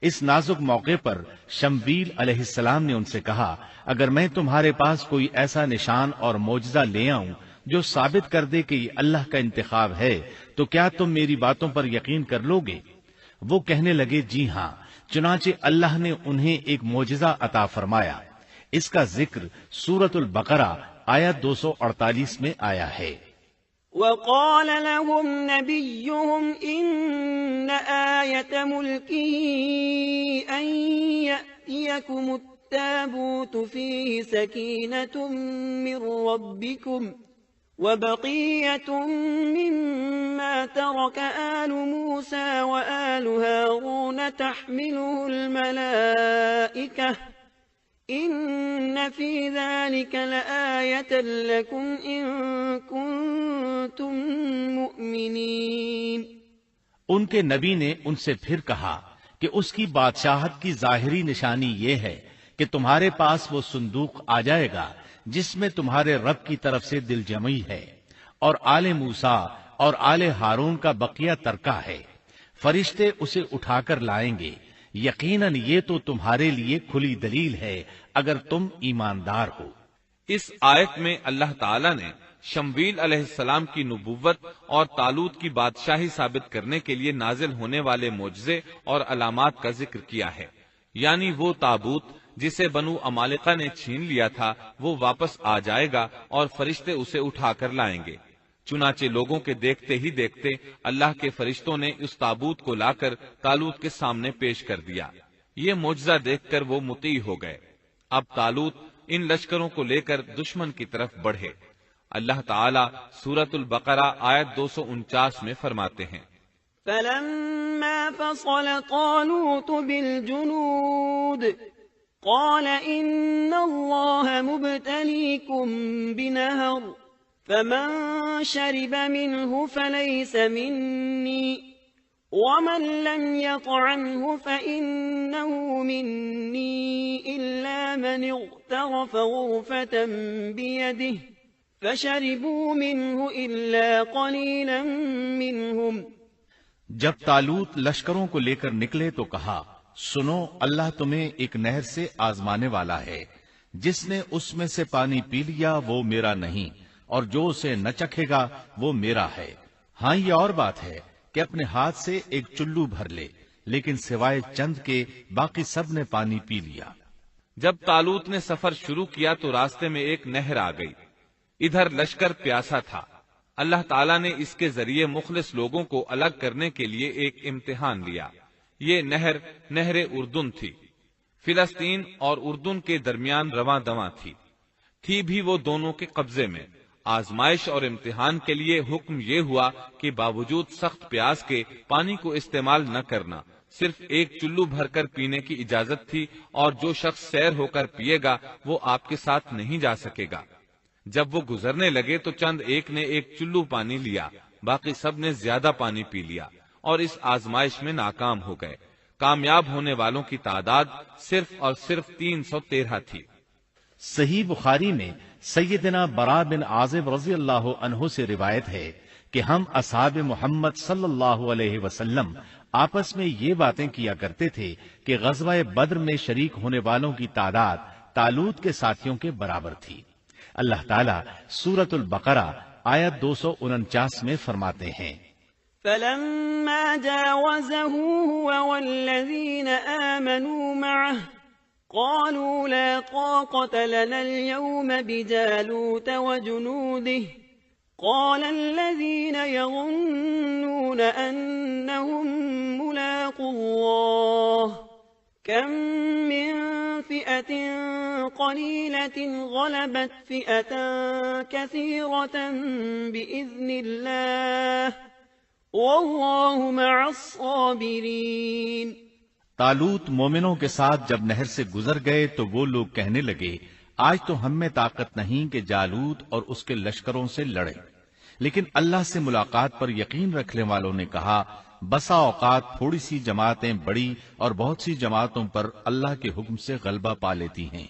اس نازک موقع پر شمویل علیہ السلام نے ان سے کہا، اگر میں تمہارے پاس کوئی ایسا نشان اور معجزہ لے آؤں جو ثابت کر دے کہ یہ اللہ کا انتخاب ہے، تو کیا تم میری باتوں پر یقین کر لو گے؟ وہ کہنے لگے، جی ہاں۔ چنانچہ اللہ نے انہیں ایک معجزہ عطا فرمایا۔ اس کا ذکر سورۃ البقرہ آیت 248 میں آیا ہے۔ وقال لهم نبيهم إن آية ملكه أن يأتيكم التابوت فيه سكينة من ربكم وبقية مما ترك آل موسى وآل هارون تحمله الملائكة إن في ذلك لآية لكم إن كنتم مؤمنين۔ ان کے نبی نے ان سے پھر کہا کہ اس کی بادشاہت کی ظاہری نشانی یہ ہے کہ تمہارے پاس وہ صندوق آ جائے گا جس میں تمہارے رب کی طرف سے دل جمعی ہے، اور آل موسیٰ اور آل ہارون کا بقیہ ترکہ ہے۔ فرشتے اسے اٹھا کر لائیں گے، یقیناً یہ تو تمہارے لیے کھلی دلیل ہے اگر تم ایماندار ہو۔ اس آیت میں اللہ تعالیٰ نے شمویل علیہ السلام کی نبوت اور طالوت کی بادشاہی ثابت کرنے کے لیے نازل ہونے والے معجزے اور علامات کا ذکر کیا ہے، یعنی وہ تابوت جسے بنو عمالقہ نے چھین لیا تھا وہ واپس آ جائے گا اور فرشتے اسے اٹھا کر لائیں گے۔ چنانچہ لوگوں کے دیکھتے ہی دیکھتے اللہ کے فرشتوں نے اس تابوت کو لا کر طالوت کے سامنے پیش کر دیا۔ یہ معجزہ دیکھ کر وہ مطیع ہو گئے۔ اب طالوت ان لشکروں کو لے کر دشمن کی طرف بڑھے۔ اللہ تعالیٰ سورۃ البقرہ آیت 249 میں فرماتے ہیں، فلما فصل طالوت بالجنود قال إن الله مبتليكم بنهر فمن شرب منه فليس مني ومن لم يطعمه فإنه مني إلا من اغترف اقترف غرفة بيده فشربوا منه إلا قليلا منهم. جب طالوت لشکروں کو لے کر نکلے تو کہا، سنو، اللہ تمہیں ایک نہر سے آزمانے والا ہے، جس نے اس میں سے پانی پی لیا وہ میرا نہیں، اور جو اسے نہ چکھے گا وہ میرا ہے. ہاں یہ اور بات ہے کہ اپنے ہاتھ سے ایک چلو بھر لے، لیکن سوائے چند کے باقی سب نے پانی پی لیا. جب طالوت نے سفر شروع کیا تو راستے میں ایک نہر آ گئی. ادھر لشکر پیاسا تھا. اللہ تعالیٰ نے اس کے ذریعے مخلص لوگوں کو الگ کرنے کے لیے ایک امتحان لیا. یہ نہر اردن تھی. فلسطین اور اردن کے درمیان رواں دواں تھی بھی وہ دونوں کے قبضے میں. آزمائش اور امتحان کے لیے حکم یہ ہوا کہ باوجود سخت پیاس کے پانی کو استعمال نہ کرنا، صرف ایک چلو بھر کر پینے کی اجازت تھی، اور جو شخص سیر ہو کر پیے گا وہ آپ کے ساتھ نہیں جا سکے گا. جب وہ گزرنے لگے تو چند ایک نے ایک چلو پانی لیا، باقی سب نے زیادہ پانی پی لیا اور اس آزمائش میں ناکام ہو گئے. کامیاب ہونے والوں کی تعداد صرف اور صرف 313 تھی. صحیح بخاری میں سیدنا برا بن عازب رضی اللہ عنہ سے روایت ہے کہ ہم اصحاب محمد صلی اللہ علیہ وسلم آپس میں یہ باتیں کیا کرتے تھے کہ غزوہ بدر میں شریک ہونے والوں کی تعداد طالوت کے ساتھیوں کے برابر تھی. اللہ تعالیٰ سورۃ البقرہ آیت 249 میں فرماتے ہیں، فلما جاوزه هو والذين آمنوا معه قالوا لا طاقة لنا اليوم بجالوت وجنوده قال الذين يظنون أنهم ملاقو الله كم من فئة قليلة غلبت فئة كثيرة بإذن الله واللہ مع الصابرین. طالوت مومنوں کے ساتھ جب نہر سے گزر گئے تو وہ لوگ کہنے لگے، آج تو ہم میں طاقت نہیں کہ جالوت اور اس کے لشکروں سے لڑیں. لیکن اللہ سے ملاقات پر یقین رکھنے والوں نے کہا، بسا اوقات تھوڑی سی جماعتیں بڑی اور بہت سی جماعتوں پر اللہ کے حکم سے غلبہ پا لیتی ہیں،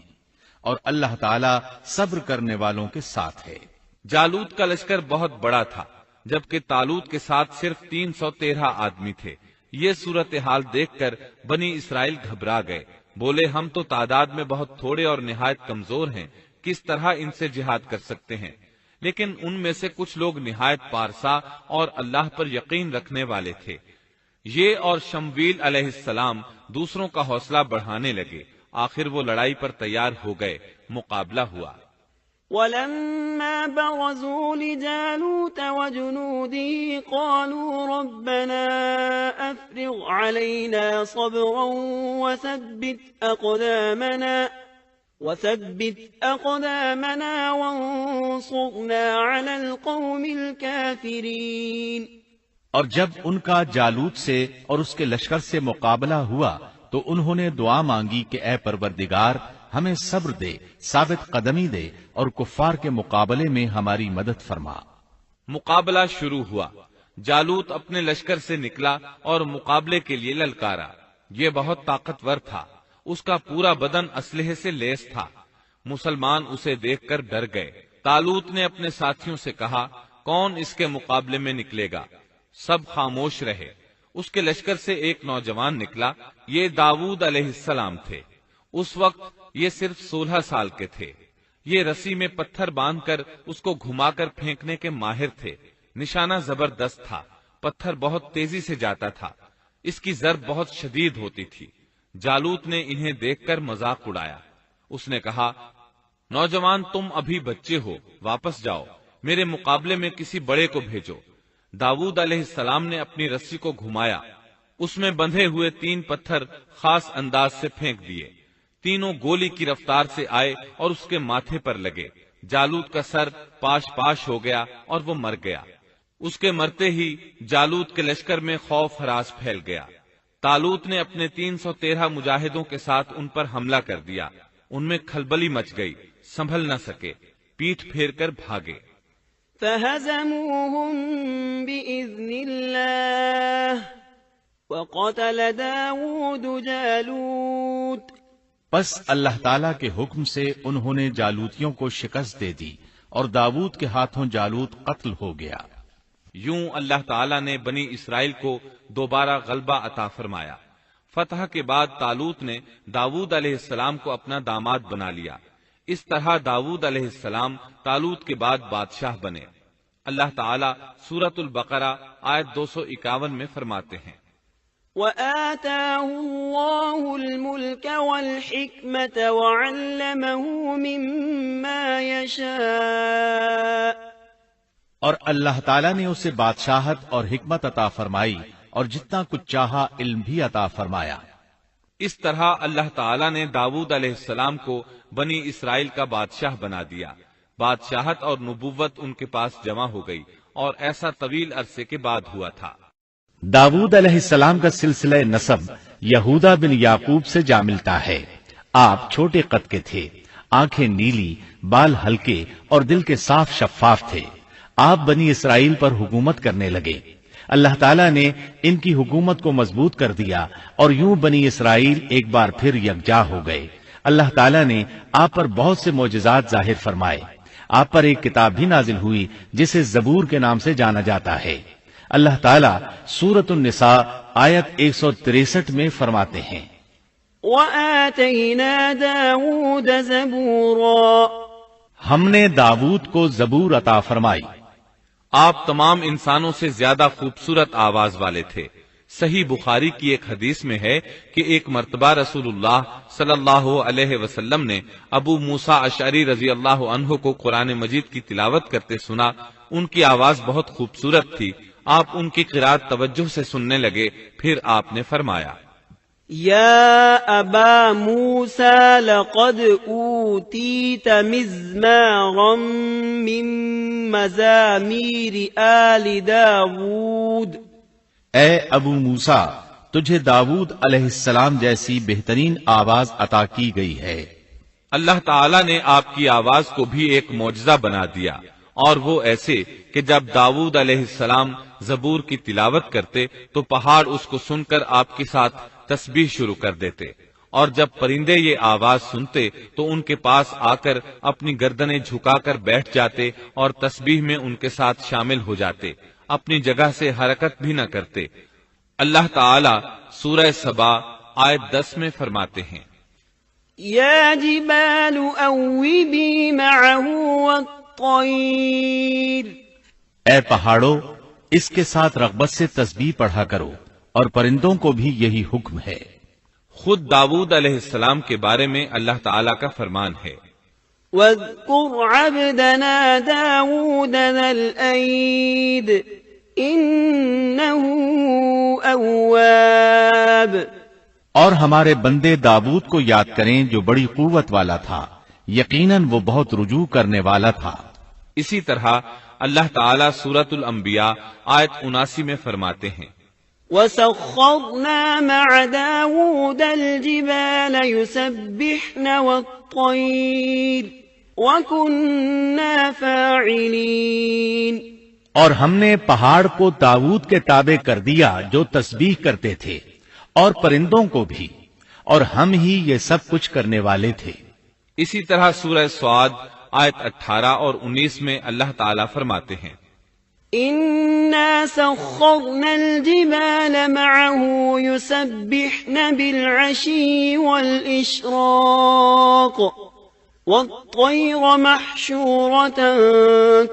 اور اللہ تعالیٰ صبر کرنے والوں کے ساتھ ہے. جالوت کا لشکر بہت بڑا تھا، جبکہ طالوت کے ساتھ صرف 313 آدمی تھے. یہ صورتحال دیکھ کر بنی اسرائیل گھبرا گئے. بولے، ہم تو تعداد میں بہت تھوڑے اور نہایت کمزور ہیں، کس طرح ان سے جہاد کر سکتے ہیں؟ لیکن ان میں سے کچھ لوگ نہایت پارسا اور اللہ پر یقین رکھنے والے تھے. یہ اور شمویل علیہ السلام دوسروں کا حوصلہ بڑھانے لگے. آخر وہ لڑائی پر تیار ہو گئے. مقابلہ ہوا. ولما برزوا لجالوت وجنوده قالوا ربنا أفرغ علينا صبرا وثبت أقدامنا وانصرنا على القوم الكافرين. اور جب ان کا جالوت سے اور اس کے لشکر سے مقابلہ ہوا تو انہوں نے دعا مانگی کہ اے پروردگار، ہمیں صبر دے، ثابت قدمی دے اور کفار کے مقابلے میں ہماری مدد فرما. مقابلہ شروع ہوا. جالوت اپنے لشکر سے نکلا اور مقابلے کے لیے للکارا. یہ بہت طاقتور تھا. اس کا پورا بدن اسلحے سے لیس تھا. مسلمان اسے دیکھ کر ڈر گئے. طالوت نے اپنے ساتھیوں سے کہا، کون اس کے مقابلے میں نکلے گا؟ سب خاموش رہے. اس کے لشکر سے ایک نوجوان نکلا. یہ داؤد علیہ السلام تھے. اس وقت یہ صرف 16 سال کے تھے. یہ رسی میں پتھر باندھ کر اس کو گھما کر پھینکنے کے ماہر تھے. نشانہ زبردست تھا. پتھر بہت تیزی سے جاتا تھا. اس کی ضرب بہت شدید ہوتی تھی. جالوت نے انہیں دیکھ کر مذاق اڑایا. اس نے کہا، نوجوان، تم ابھی بچے ہو، واپس جاؤ، میرے مقابلے میں کسی بڑے کو بھیجو. داؤد علیہ السلام نے اپنی رسی کو گھمایا. اس میں بندھے ہوئے 3 پتھر خاص انداز سے پھینک دیے. تینوں گولی کی رفتار سے آئے اور اس کے ماتھے پر لگے. جالوت کا سر پاش ہو گیا اور وہ مر گیا. اس کے مرتے ہی جالوت کے لشکر میں خوف ہراس پھیل گیا. طالوت نے اپنے 313 مجاہدوں کے ساتھ ان پر حملہ کر دیا. ان میں کھلبلی مچ گئی. سنبھل نہ سکے، پیٹھ پھیر کر بھاگے. فهزموهم بإذن الله وقتل داود جالوت پس اللہ تعالیٰ کے حکم سے انہوں نے جالوتیوں کو شکست دے دی اور داؤد کے ہاتھوں جالوت قتل ہو گیا۔ یوں اللہ تعالیٰ نے بنی اسرائیل کو دوبارہ غلبہ عطا فرمایا۔ فتح کے بعد طالوت نے داؤد علیہ السلام کو اپنا داماد بنا لیا۔ اس طرح داؤد علیہ السلام طالوت کے بعد بادشاہ بنے۔ اللہ تعالیٰ سورۃ البقرہ آیت 251 میں فرماتے ہیں، وآتاه الله الملك والحكمة وعلمه مما يشاء، اور اللہ تعالیٰ نے اسے بادشاہت اور حکمت عطا فرمائی اور جتنا کچھ چاہا علم بھی عطا فرمایا۔ اس طرح اللہ تعالیٰ نے داؤد علیہ السلام کو بنی اسرائیل کا بادشاہ بنا دیا۔ بادشاہت اور نبوت ان کے پاس جمع ہو گئی، اور ایسا طویل عرصے کے بعد ہوا تھا۔ داؤد علیہ السلام کا سلسلہ نسب یہودا بن یعقوب سے جا ملتا ہے۔ آپ چھوٹے قد کے تھے، آنکھیں نیلی، بال ہلکے اور دل کے صاف شفاف تھے۔ آپ بنی اسرائیل پر حکومت کرنے لگے۔ اللہ تعالیٰ نے ان کی حکومت کو مضبوط کر دیا اور یوں بنی اسرائیل ایک بار پھر یکجا ہو گئے۔ اللہ تعالیٰ نے آپ پر بہت سے معجزات ظاہر فرمائے۔ آپ پر ایک کتاب بھی نازل ہوئی جسے زبور کے نام سے جانا جاتا ہے۔ اللہ تعالیٰ سورۃ النساء آیت 163 میں فرماتے ہیں، وآتینا داود زبورا، ہم نے داؤد کو زبور عطا فرمائی۔ آپ تمام انسانوں سے زیادہ خوبصورت آواز والے تھے۔ صحیح بخاری کی ایک حدیث میں ہے کہ ایک مرتبہ رسول اللہ صلی اللہ علیہ وسلم نے ابو موسیٰ اشعری رضی اللہ عنہ کو قرآن مجید کی تلاوت کرتے سنا۔ ان کی آواز بہت خوبصورت تھی۔ آپ ان کی قرات توجہ سے سننے لگے، پھر آپ نے فرمایا، یا ابا موسیٰ لقد اوتیت مزمارا من مزامیر آل داود، اے ابو موسیٰ، تجھے داؤد علیہ السلام جیسی بہترین آواز عطا کی گئی ہے۔ اللہ تعالیٰ نے آپ کی آواز کو بھی ایک معجزہ بنا دیا، اور وہ ایسے کہ جب داؤد علیہ السلام زبور کی تلاوت کرتے تو پہاڑ اس کو سن کر آپ کے ساتھ تسبیح شروع کر دیتے، اور جب پرندے یہ آواز سنتے تو ان کے پاس آ کر اپنی گردنیں جھکا کر بیٹھ جاتے اور تسبیح میں ان کے ساتھ شامل ہو جاتے، اپنی جگہ سے حرکت بھی نہ کرتے۔ اللہ تعالیٰ سورہ سبا آیت 10 میں فرماتے ہیں، یا جبال اوبی معه والطیر، اے پہاڑوں، اس کے ساتھ رغبت سے تسبیح پڑھا کرو، اور پرندوں کو بھی یہی حکم ہے۔ خود داؤد علیہ السلام کے بارے میں اللہ تعالیٰ کا فرمان ہے، واذکر عبدنا داود ذا الأید انه اواب، اور ہمارے بندے داؤد کو یاد کریں جو بڑی قوت والا تھا، یقیناً وہ بہت رجوع کرنے والا تھا۔ اسی طرح اللہ تعالیٰ سورۃ الانبیاء آیت 79 میں فرماتے ہیں، وسخرنا مع داود الجبال يسبحن والطير وكنا فاعلين، اور ہم نے پہاڑ کو داؤد کے تابع کر دیا جو تسبیح کرتے تھے، اور پرندوں کو بھی، اور ہم ہی یہ سب کچھ کرنے والے تھے۔ اسی طرح سورہ سعد آیت 18 اور 19 میں اللہ تعالیٰ فرماتے ہیں، إنا سخرنا الجبال معه يسبحن بالعشي والإشراق والطير محشورة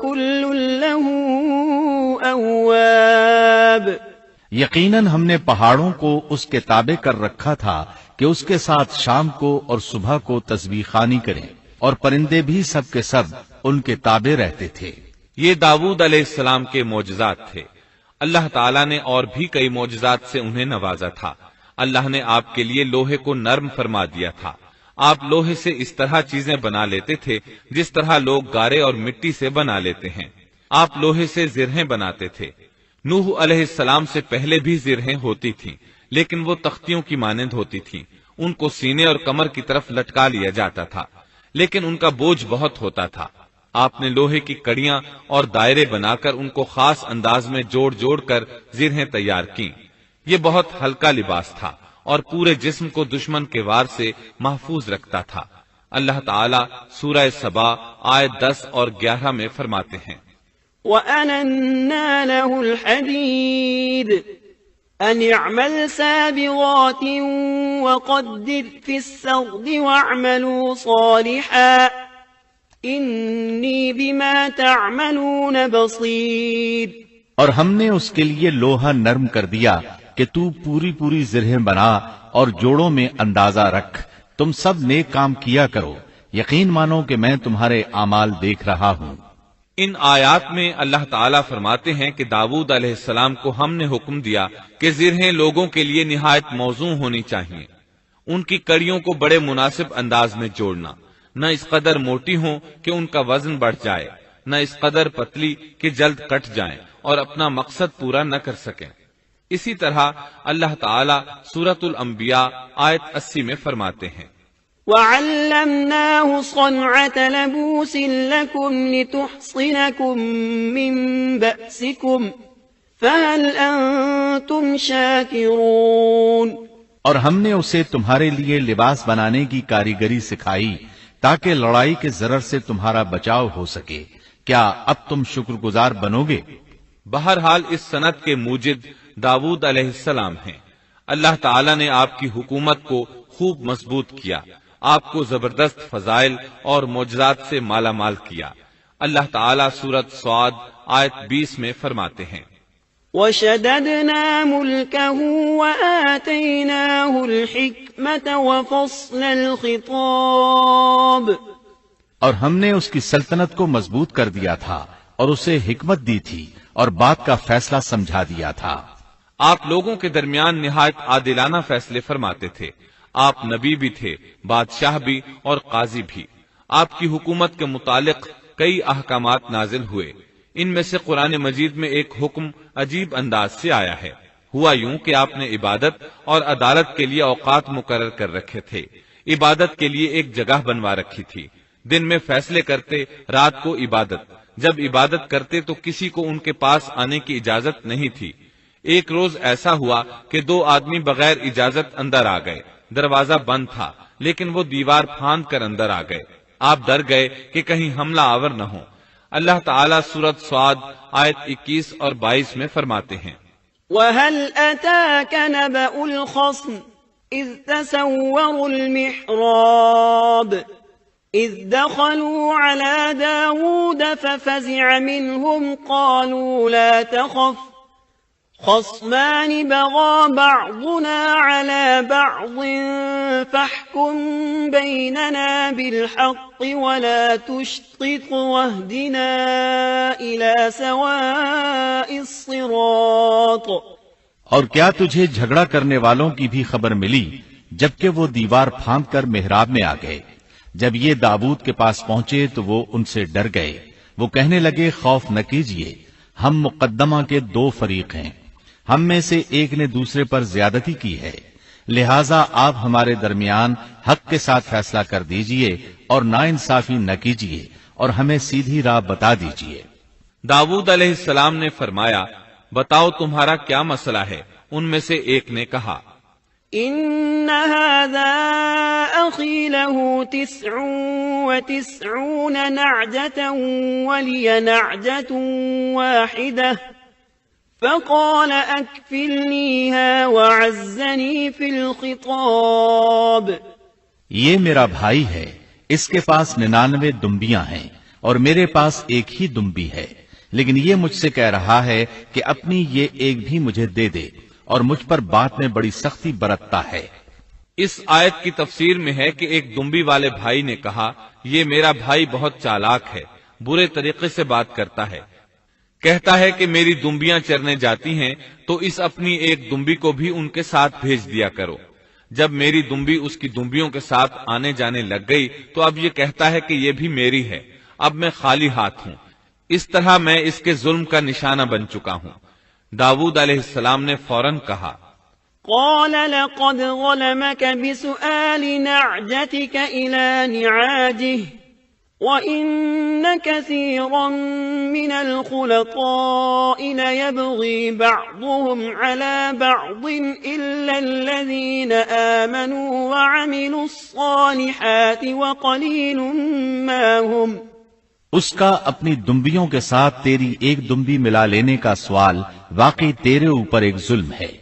كل له أواب، یقیناً ہم نے پہاڑوں کو اس کے تابع کر رکھا تھا کہ اس کے ساتھ شام کو اور صبح کو تسبیح خوانی کریں، اور پرندے بھی سب کے سب ان کے تابع رہتے تھے۔ یہ داؤد علیہ السلام کے معجزات تھے۔ اللہ تعالیٰ نے اور بھی کئی معجزات سے انہیں نوازا تھا۔ اللہ نے آپ کے لیے لوہے کو نرم فرما دیا تھا۔ آپ لوہے سے اس طرح چیزیں بنا لیتے تھے جس طرح لوگ گارے اور مٹی سے بنا لیتے ہیں۔ آپ لوہے سے زرہیں بناتے تھے۔ نوح علیہ السلام سے پہلے بھی زرہیں ہوتی تھیں، لیکن وہ تختیوں کی مانند ہوتی تھیں۔ ان کو سینے اور کمر کی طرف لٹکا لیا جاتا تھا، لیکن ان کا بوجھ بہت ہوتا تھا۔ آپ نے لوہے کی کڑیاں اور دائرے بنا کر ان کو خاص انداز میں جوڑ جوڑ کر زرہیں تیار کیں۔ یہ بہت ہلکا لباس تھا، اور پورے جسم کو دشمن کے وار سے محفوظ رکھتا تھا۔ اللہ تعالیٰ سورہ سبا آیت 10 اور 11 میں فرماتے ہیں، وَأَلَنَّا لَهُ الْحَدِيدَ أَنِ اعْمَلْ سَابِغَاتٍ وَقَدِّرْ فِي السَّرْدِ وَاعْمَلُوا صَالِحًا إِنِّي بِمَا تَعْمَلُونَ بَصِيرٌ۔ اور ہم نے اس کے لیے لوہا نرم کر دیا کہ تو پوری پوری زرہیں بنا اور جوڑوں میں اندازہ رکھ، تم سب نیک کام کیا کرو، یقین مانو کہ میں تمہارے اعمال دیکھ رہا ہوں۔ ان آیات میں اللہ تعالیٰ فرماتے ہیں کہ داؤد علیہ السلام کو ہم نے حکم دیا کہ زرہیں لوگوں کے لیے نہایت موزوں ہونی چاہیے، ان کی کڑیوں کو بڑے مناسب انداز میں جوڑنا، نہ اس قدر موٹی ہوں کہ ان کا وزن بڑھ جائے، نہ اس قدر پتلی کہ جلد کٹ جائیں اور اپنا مقصد پورا نہ کر سکیں۔ اسی طرح اللہ تعالیٰ سورۃ الانبیاء آیت 80 میں فرماتے ہیں، وَعَلَّمْنَاهُ صَنْعَةَ لَبُوسٍ لَكُمْ لِتُحْصِنَكُمْ مِنْ بَأْسِكُمْ فَهَلْ أَنْتُمْ شَاكِرُونَ۔ اور ہم نے اسے تمہارے لیے لباس بنانے کی کاریگری سکھائی تاکہ لڑائی کے ضرر سے تمہارا بچاؤ ہو سکے، کیا اب تم شکر گزار بنو گے؟ بہرحال اس صنعت کے موجد داؤد علیہ السلام ہیں۔ اللہ تعالیٰ نے آپ کی حکومت کو خوب مضبوط کیا، آپ کو زبردست فضائل اور معجزات سے مالا مال کیا۔ اللہ تعالیٰ سورۃ صاد آیت 20 میں فرماتے ہیں، وَشَدَدْنَا مُلْكَهُ وَآتَيْنَاهُ الْحِكْمَةَ وَفَصْلَ الْخِطَابِ۔ اور ہم نے اس کی سلطنت کو مضبوط کر دیا تھا اور اسے حکمت دی تھی اور بات کا فیصلہ سمجھا دیا تھا۔ آپ لوگوں کے درمیان نہایت عادلانہ فیصلے فرماتے تھے، آپ نبی بھی تھے، بادشاہ بھی اور قاضی بھی۔ آپ کی حکومت کے متعلق کئی احکامات نازل ہوئے، ان میں سے قرآن مجید میں ایک حکم عجیب انداز سے آیا ہے۔ ہوا یوں کہ آپ نے عبادت اور عدالت کے لیے اوقات مقرر کر رکھے تھے، عبادت کے لیے ایک جگہ بنوا رکھی تھی، دن میں فیصلے کرتے، رات کو عبادت۔ جب عبادت کرتے تو کسی کو ان کے پاس آنے کی اجازت نہیں تھی۔ ایک روز ایسا ہوا کہ 2 آدمی بغیر اجازت اندر آ گئے، دروازہ بند تھا لیکن وہ دیوار پھاند کر اندر آ گئے۔ آپ ڈر گئے کہ کہیں حملہ آور نہ ہو۔ اللہ تعالیٰ سورۃ صاد آیت 21 اور 22 میں فرماتے ہیں، وَهَلْ أَتَاكَ نَبَأُ الْخَصْمِ إِذْ تَسَوَّرُوا الْمِحْرَابَ إِذْ دَخَلُوا عَلَى دَاوُودَ فَفَزِعَ مِنْهُمْ قَالُوا لَا تَخَفْ خَصْمَانِ بَغَى بَعْضُنَا عَلَى بَعْضٍ فَاحْكُم بَيْنَنَا بِالْحَقِّ وَلَا تُشْطِطْ وَاهْدِنَا إِلَى سَوَاءِ الصِّرَاطِ۔ اور کیا تجھے جھگڑا کرنے والوں کی بھی خبر ملی جبکہ وہ دیوار پھاند کر محراب میں آ گئے؟ جب یہ داؤد کے پاس پہنچے تو وہ ان سے ڈر گئے، وہ کہنے لگے خوف نہ کیجیے، ہم مقدمہ کے 2 فریق ہیں، ہم میں سے ایک نے دوسرے پر زیادتی کی ہے، لہٰذا آپ ہمارے درمیان حق کے ساتھ فیصلہ کر دیجئے اور ناانصافی نہ کیجیے اور ہمیں سیدھی راہ بتا دیجئے۔ داؤد علیہ السلام نے فرمایا، بتاؤ تمہارا کیا مسئلہ ہے؟ ان میں سے ایک نے کہا، إِنَّ هَذَا أَخِي لَهُ 99 نَعْجَةً وَلِيَ نَعْجَةٌ وَاحِدَةٌ فَقَالَ أَكْفِلْنِيهَا وَعَزَّنِي فِي الْخِطَابِ۔ یہ میرا بھائی ہے، اس کے پاس 99 دمبیاں ہیں اور میرے پاس ایک ہی دمبی ہے، لیکن یہ مجھ سے کہہ رہا ہے کہ اپنی یہ ایک بھی مجھے دے دے اور مجھ پر بات میں بڑی سختی برتتا ہے۔ اس آیت کی تفسیر میں ہے کہ ایک دمبی والے بھائی نے کہا، یہ میرا بھائی بہت چالاک ہے، برے طریقے سے بات کرتا ہے، کہتا ہے کہ میری دمبیاں چرنے جاتی ہیں تو اس اپنی ایک دمبی کو بھی ان کے ساتھ بھیج دیا کرو۔ جب میری دمبی اس کی دمبیوں کے ساتھ آنے جانے لگ گئی تو اب یہ کہتا ہے کہ یہ بھی میری ہے، اب میں خالی ہاتھ ہوں۔ اس طرح میں اس کے ظلم کا نشانہ بن چکا ہوں۔ داؤد علیہ السلام نے فوراً کہا، قال لقد ظلمك بسؤال نعجتك إلى نعاجه وَإِنَّ كَثِيرًا مِنَ الْخُلَطَاءِ لَيَبْغِي بَعْضُهُمْ عَلَى بَعْضٍ إِلَّا الَّذِينَ آمَنُوا وَعَمِلُوا الصَّالِحَاتِ وَقَلِيلٌ مَا هُمْ۔ اس کا اپنی دمبیوں کے ساتھ تیری ایک دمبی ملا لینے کا سوال واقعی تیرے اوپر ایک ظلم ہے،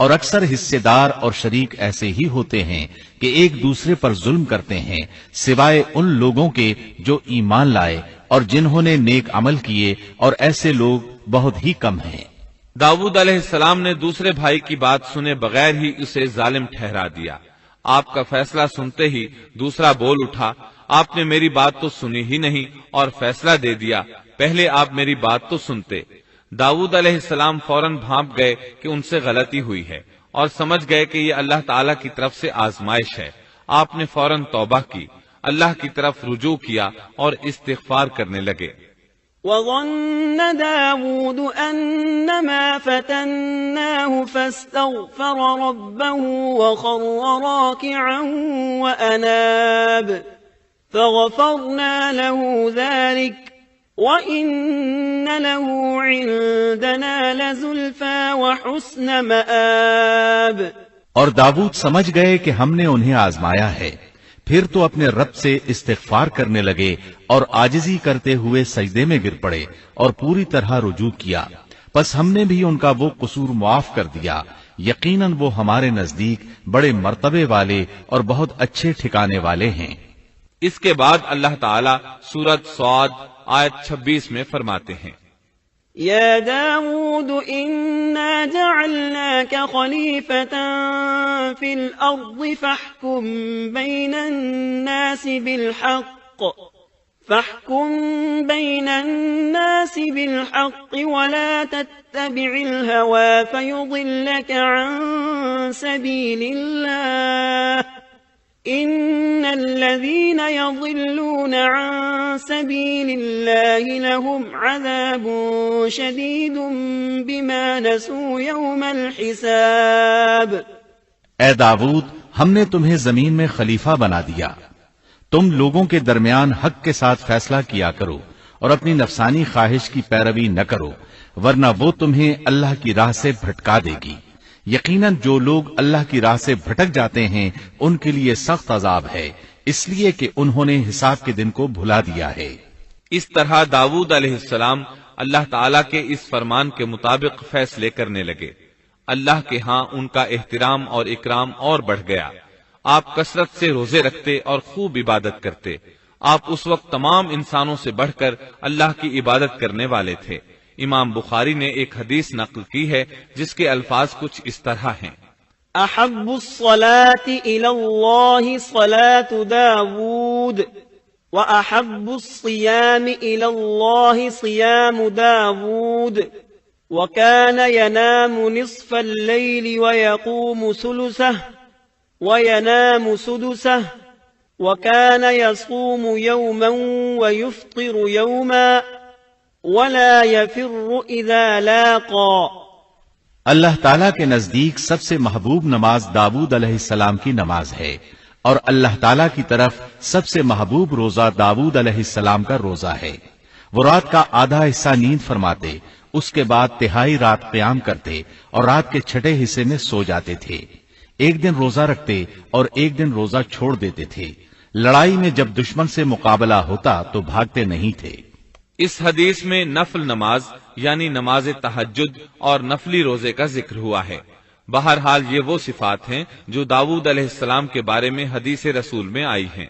اور اکثر حصے دار اور شریک ایسے ہی ہوتے ہیں کہ ایک دوسرے پر ظلم کرتے ہیں، سوائے ان لوگوں کے جو ایمان لائے اور جنہوں نے نیک عمل کیے، اور ایسے لوگ بہت ہی کم ہیں۔ داؤد علیہ السلام نے دوسرے بھائی کی بات سنے بغیر ہی اسے ظالم ٹھہرا دیا۔ آپ کا فیصلہ سنتے ہی دوسرا بول اٹھا، آپ نے میری بات تو سنی ہی نہیں اور فیصلہ دے دیا، پہلے آپ میری بات تو سنتے۔ داؤد علیہ السلام فوراً بھانپ گئے کہ ان سے غلطی ہوئی ہے اور سمجھ گئے کہ یہ اللہ تعالیٰ کی طرف سے آزمائش ہے۔ آپ نے فوراً توبہ کی، اللہ کی طرف رجوع کیا اور استغفار کرنے لگے۔ وَظَنَّ دَاوُودُ أَنَّمَا فَتَنَّاهُ فَاسْتَغْفَرَ رَبَّهُ وَخَرَّ رَاكِعًا وَأَنَابَ فَغَفَرْنَا لَهُ ذَلِكَ وَإِنَّ لَهُ عِندَنَا لَزُلْفَىٰ وَحُسْنَ مَآبٍ۔ اور داؤد سمجھ گئے کہ ہم نے انہیں آزمایا ہے، پھر تو اپنے رب سے استغفار کرنے لگے اور عاجزی کرتے ہوئے سجدے میں گر پڑے اور پوری طرح رجوع کیا، پس ہم نے بھی ان کا وہ قصور معاف کر دیا، یقیناً وہ ہمارے نزدیک بڑے مرتبے والے اور بہت اچھے ٹھکانے والے ہیں۔ اس کے بعد اللہ تعالیٰ سورۃ صاد آیت 26 میں فرماتے ہیں، يا داود إنا جعلناك خليفة في الأرض فاحكم بين الناس بالحق ولا تتبع الهوى فيضلك عن سبيل الله إن الذين يضلون عن سبيل الله لهم عذاب شديد بما نسوا يوم الحساب۔ اے داؤد، ہم نے تمہیں زمین میں خلیفہ بنا دیا، تم لوگوں کے درمیان حق کے ساتھ فیصلہ کیا کرو اور اپنی نفسانی خواہش کی پیروی نہ کرو، ورنہ وہ تمہیں اللہ کی راہ سے بھٹکا دے گی۔ یقیناً جو لوگ اللہ کی راہ سے بھٹک جاتے ہیں ان کے لیے سخت عذاب ہے، اس لیے کہ انہوں نے حساب کے دن کو بھلا دیا ہے۔ اس طرح داؤد علیہ السلام اللہ تعالیٰ کے اس فرمان کے مطابق فیصلے کرنے لگے۔ اللہ کے ہاں ان کا احترام اور اکرام اور بڑھ گیا۔ آپ کثرت سے روزے رکھتے اور خوب عبادت کرتے۔ آپ اس وقت تمام انسانوں سے بڑھ کر اللہ کی عبادت کرنے والے تھے۔ امام بخاری نے ایک حدیث نقل کی ہے جس کے الفاظ کچھ اس طرح ہیں، احب الصلاة الى اللہ صلاة داود واحب الصيام الى اللہ صيام داود وكان ينام نصف الليل ويقوم ثلثه وينام سدسه وكان يصوم يوما ويفطر يوما ولا يفر اذا لاقى۔ اللہ تعالیٰ کے نزدیک سب سے محبوب نماز داؤد علیہ السلام کی نماز ہے، اور اللہ تعالیٰ کی طرف سب سے محبوب روزہ داؤد علیہ السلام کا روزہ ہے۔ وہ رات کا آدھا حصہ نیند فرماتے، اس کے بعد تہائی رات قیام کرتے اور رات کے چھٹے حصے میں سو جاتے تھے۔ ایک دن روزہ رکھتے اور ایک دن روزہ چھوڑ دیتے تھے۔ لڑائی میں جب دشمن سے مقابلہ ہوتا تو بھاگتے نہیں تھے۔ اس حدیث میں نفل نماز یعنی نماز تہجد اور نفلی روزے کا ذکر ہوا ہے۔ بہرحال یہ وہ صفات ہیں جو داؤد علیہ السلام کے بارے میں حدیث رسول میں آئی ہیں۔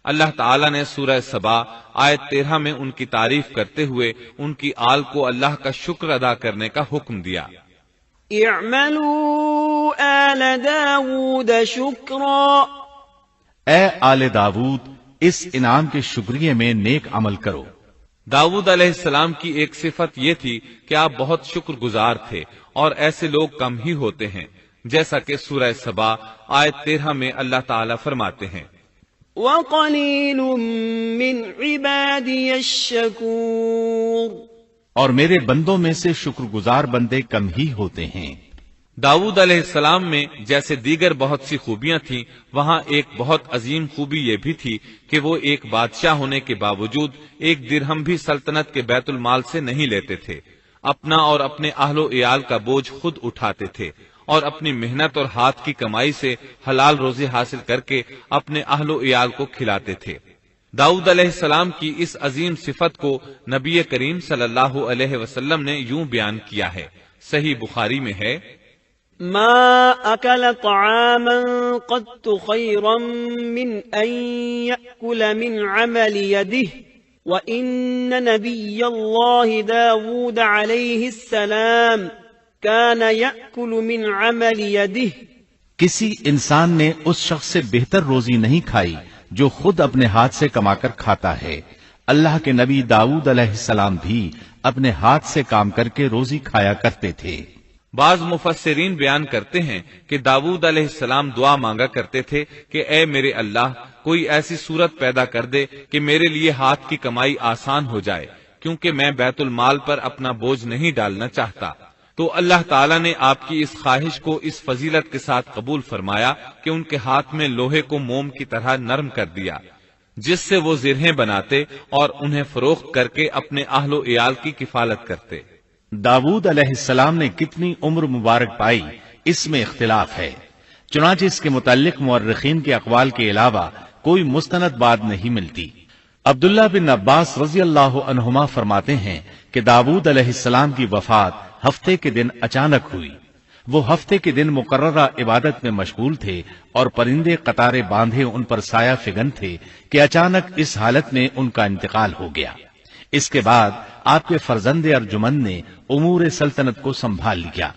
اللہ تعالیٰ نے سورہ سبا آیت 13 میں ان کی تعریف کرتے ہوئے ان کی آل کو اللہ کا شکر ادا کرنے کا حکم دیا۔ اعملوا آل داود شکرا، اے آل داود اس انعام کے شکریہ میں نیک عمل کرو۔ داؤد علیہ السلام کی ایک صفت یہ تھی کہ آپ بہت شکر گزار تھے، اور ایسے لوگ کم ہی ہوتے ہیں، جیسا کہ سورہ سبا آیت 13 میں اللہ تعالیٰ فرماتے ہیں، وَقَلِيلٌ مِّنْ عِبَادِيَ الشَّكُورُ، اور میرے بندوں میں سے شکر گزار بندے کم ہی ہوتے ہیں۔ داؤد علیہ السلام میں جیسے دیگر بہت سی خوبیاں تھیں، وہاں ایک بہت عظیم خوبی یہ بھی تھی کہ وہ ایک بادشاہ ہونے کے باوجود ایک درہم بھی سلطنت کے بیت المال سے نہیں لیتے تھے، اپنا اور اپنے اہل و عیال کا بوجھ خود اٹھاتے تھے اور اپنی محنت اور ہاتھ کی کمائی سے حلال روزی حاصل کر کے اپنے اہل و عیال کو کھلاتے تھے۔ داؤد علیہ السلام کی اس عظیم صفت کو نبی کریم صلی اللہ علیہ وسلم نے یوں بیان کیا ہے، صحیح بخاری میں ہے، ما أكل طعاما قط خيرا من أن يأكل من عمل يده وإن نبي الله داود عليه السلام كان يأكل من عمل يده۔ کسی انسان نے اس شخص سے بہتر روزی نہیں کھائی جو خود اپنے ہاتھ سے کما کر کھاتا ہے۔ اللہ کے نبی داؤد علیہ السلام بھی اپنے ہاتھ سے کام کر کے روزی کھایا کرتے تھے۔ بعض مفسرین بیان کرتے ہیں کہ داؤد علیہ السلام دعا مانگا کرتے تھے کہ اے میرے اللہ، کوئی ایسی صورت پیدا کر دے کہ میرے لیے ہاتھ کی کمائی آسان ہو جائے، کیونکہ میں بیت المال پر اپنا بوجھ نہیں ڈالنا چاہتا۔ تو اللہ تعالیٰ نے آپ کی اس خواہش کو اس فضیلت کے ساتھ قبول فرمایا کہ ان کے ہاتھ میں لوہے کو موم کی طرح نرم کر دیا، جس سے وہ زرہیں بناتے اور انہیں فروخت کر کے اپنے اہل و عیال کی کفالت کرتے۔ داؤد علیہ السلام نے کتنی عمر مبارک پائی، اس میں اختلاف ہے، چنانچہ اس کے متعلق مورخین کے اقوال کے علاوہ کوئی مستند بات نہیں ملتی۔ عبداللہ بن عباس رضی اللہ عنہما فرماتے ہیں کہ داؤد علیہ السلام کی وفات ہفتے کے دن اچانک ہوئی۔ وہ ہفتے کے دن مقررہ عبادت میں مشغول تھے اور پرندے قطارے باندھے ان پر سایہ فگن تھے کہ اچانک اس حالت میں ان کا انتقال ہو گیا۔ اس کے بعد آپ کے فرزند ارجمند نے امور سلطنت کو سنبھال لیا۔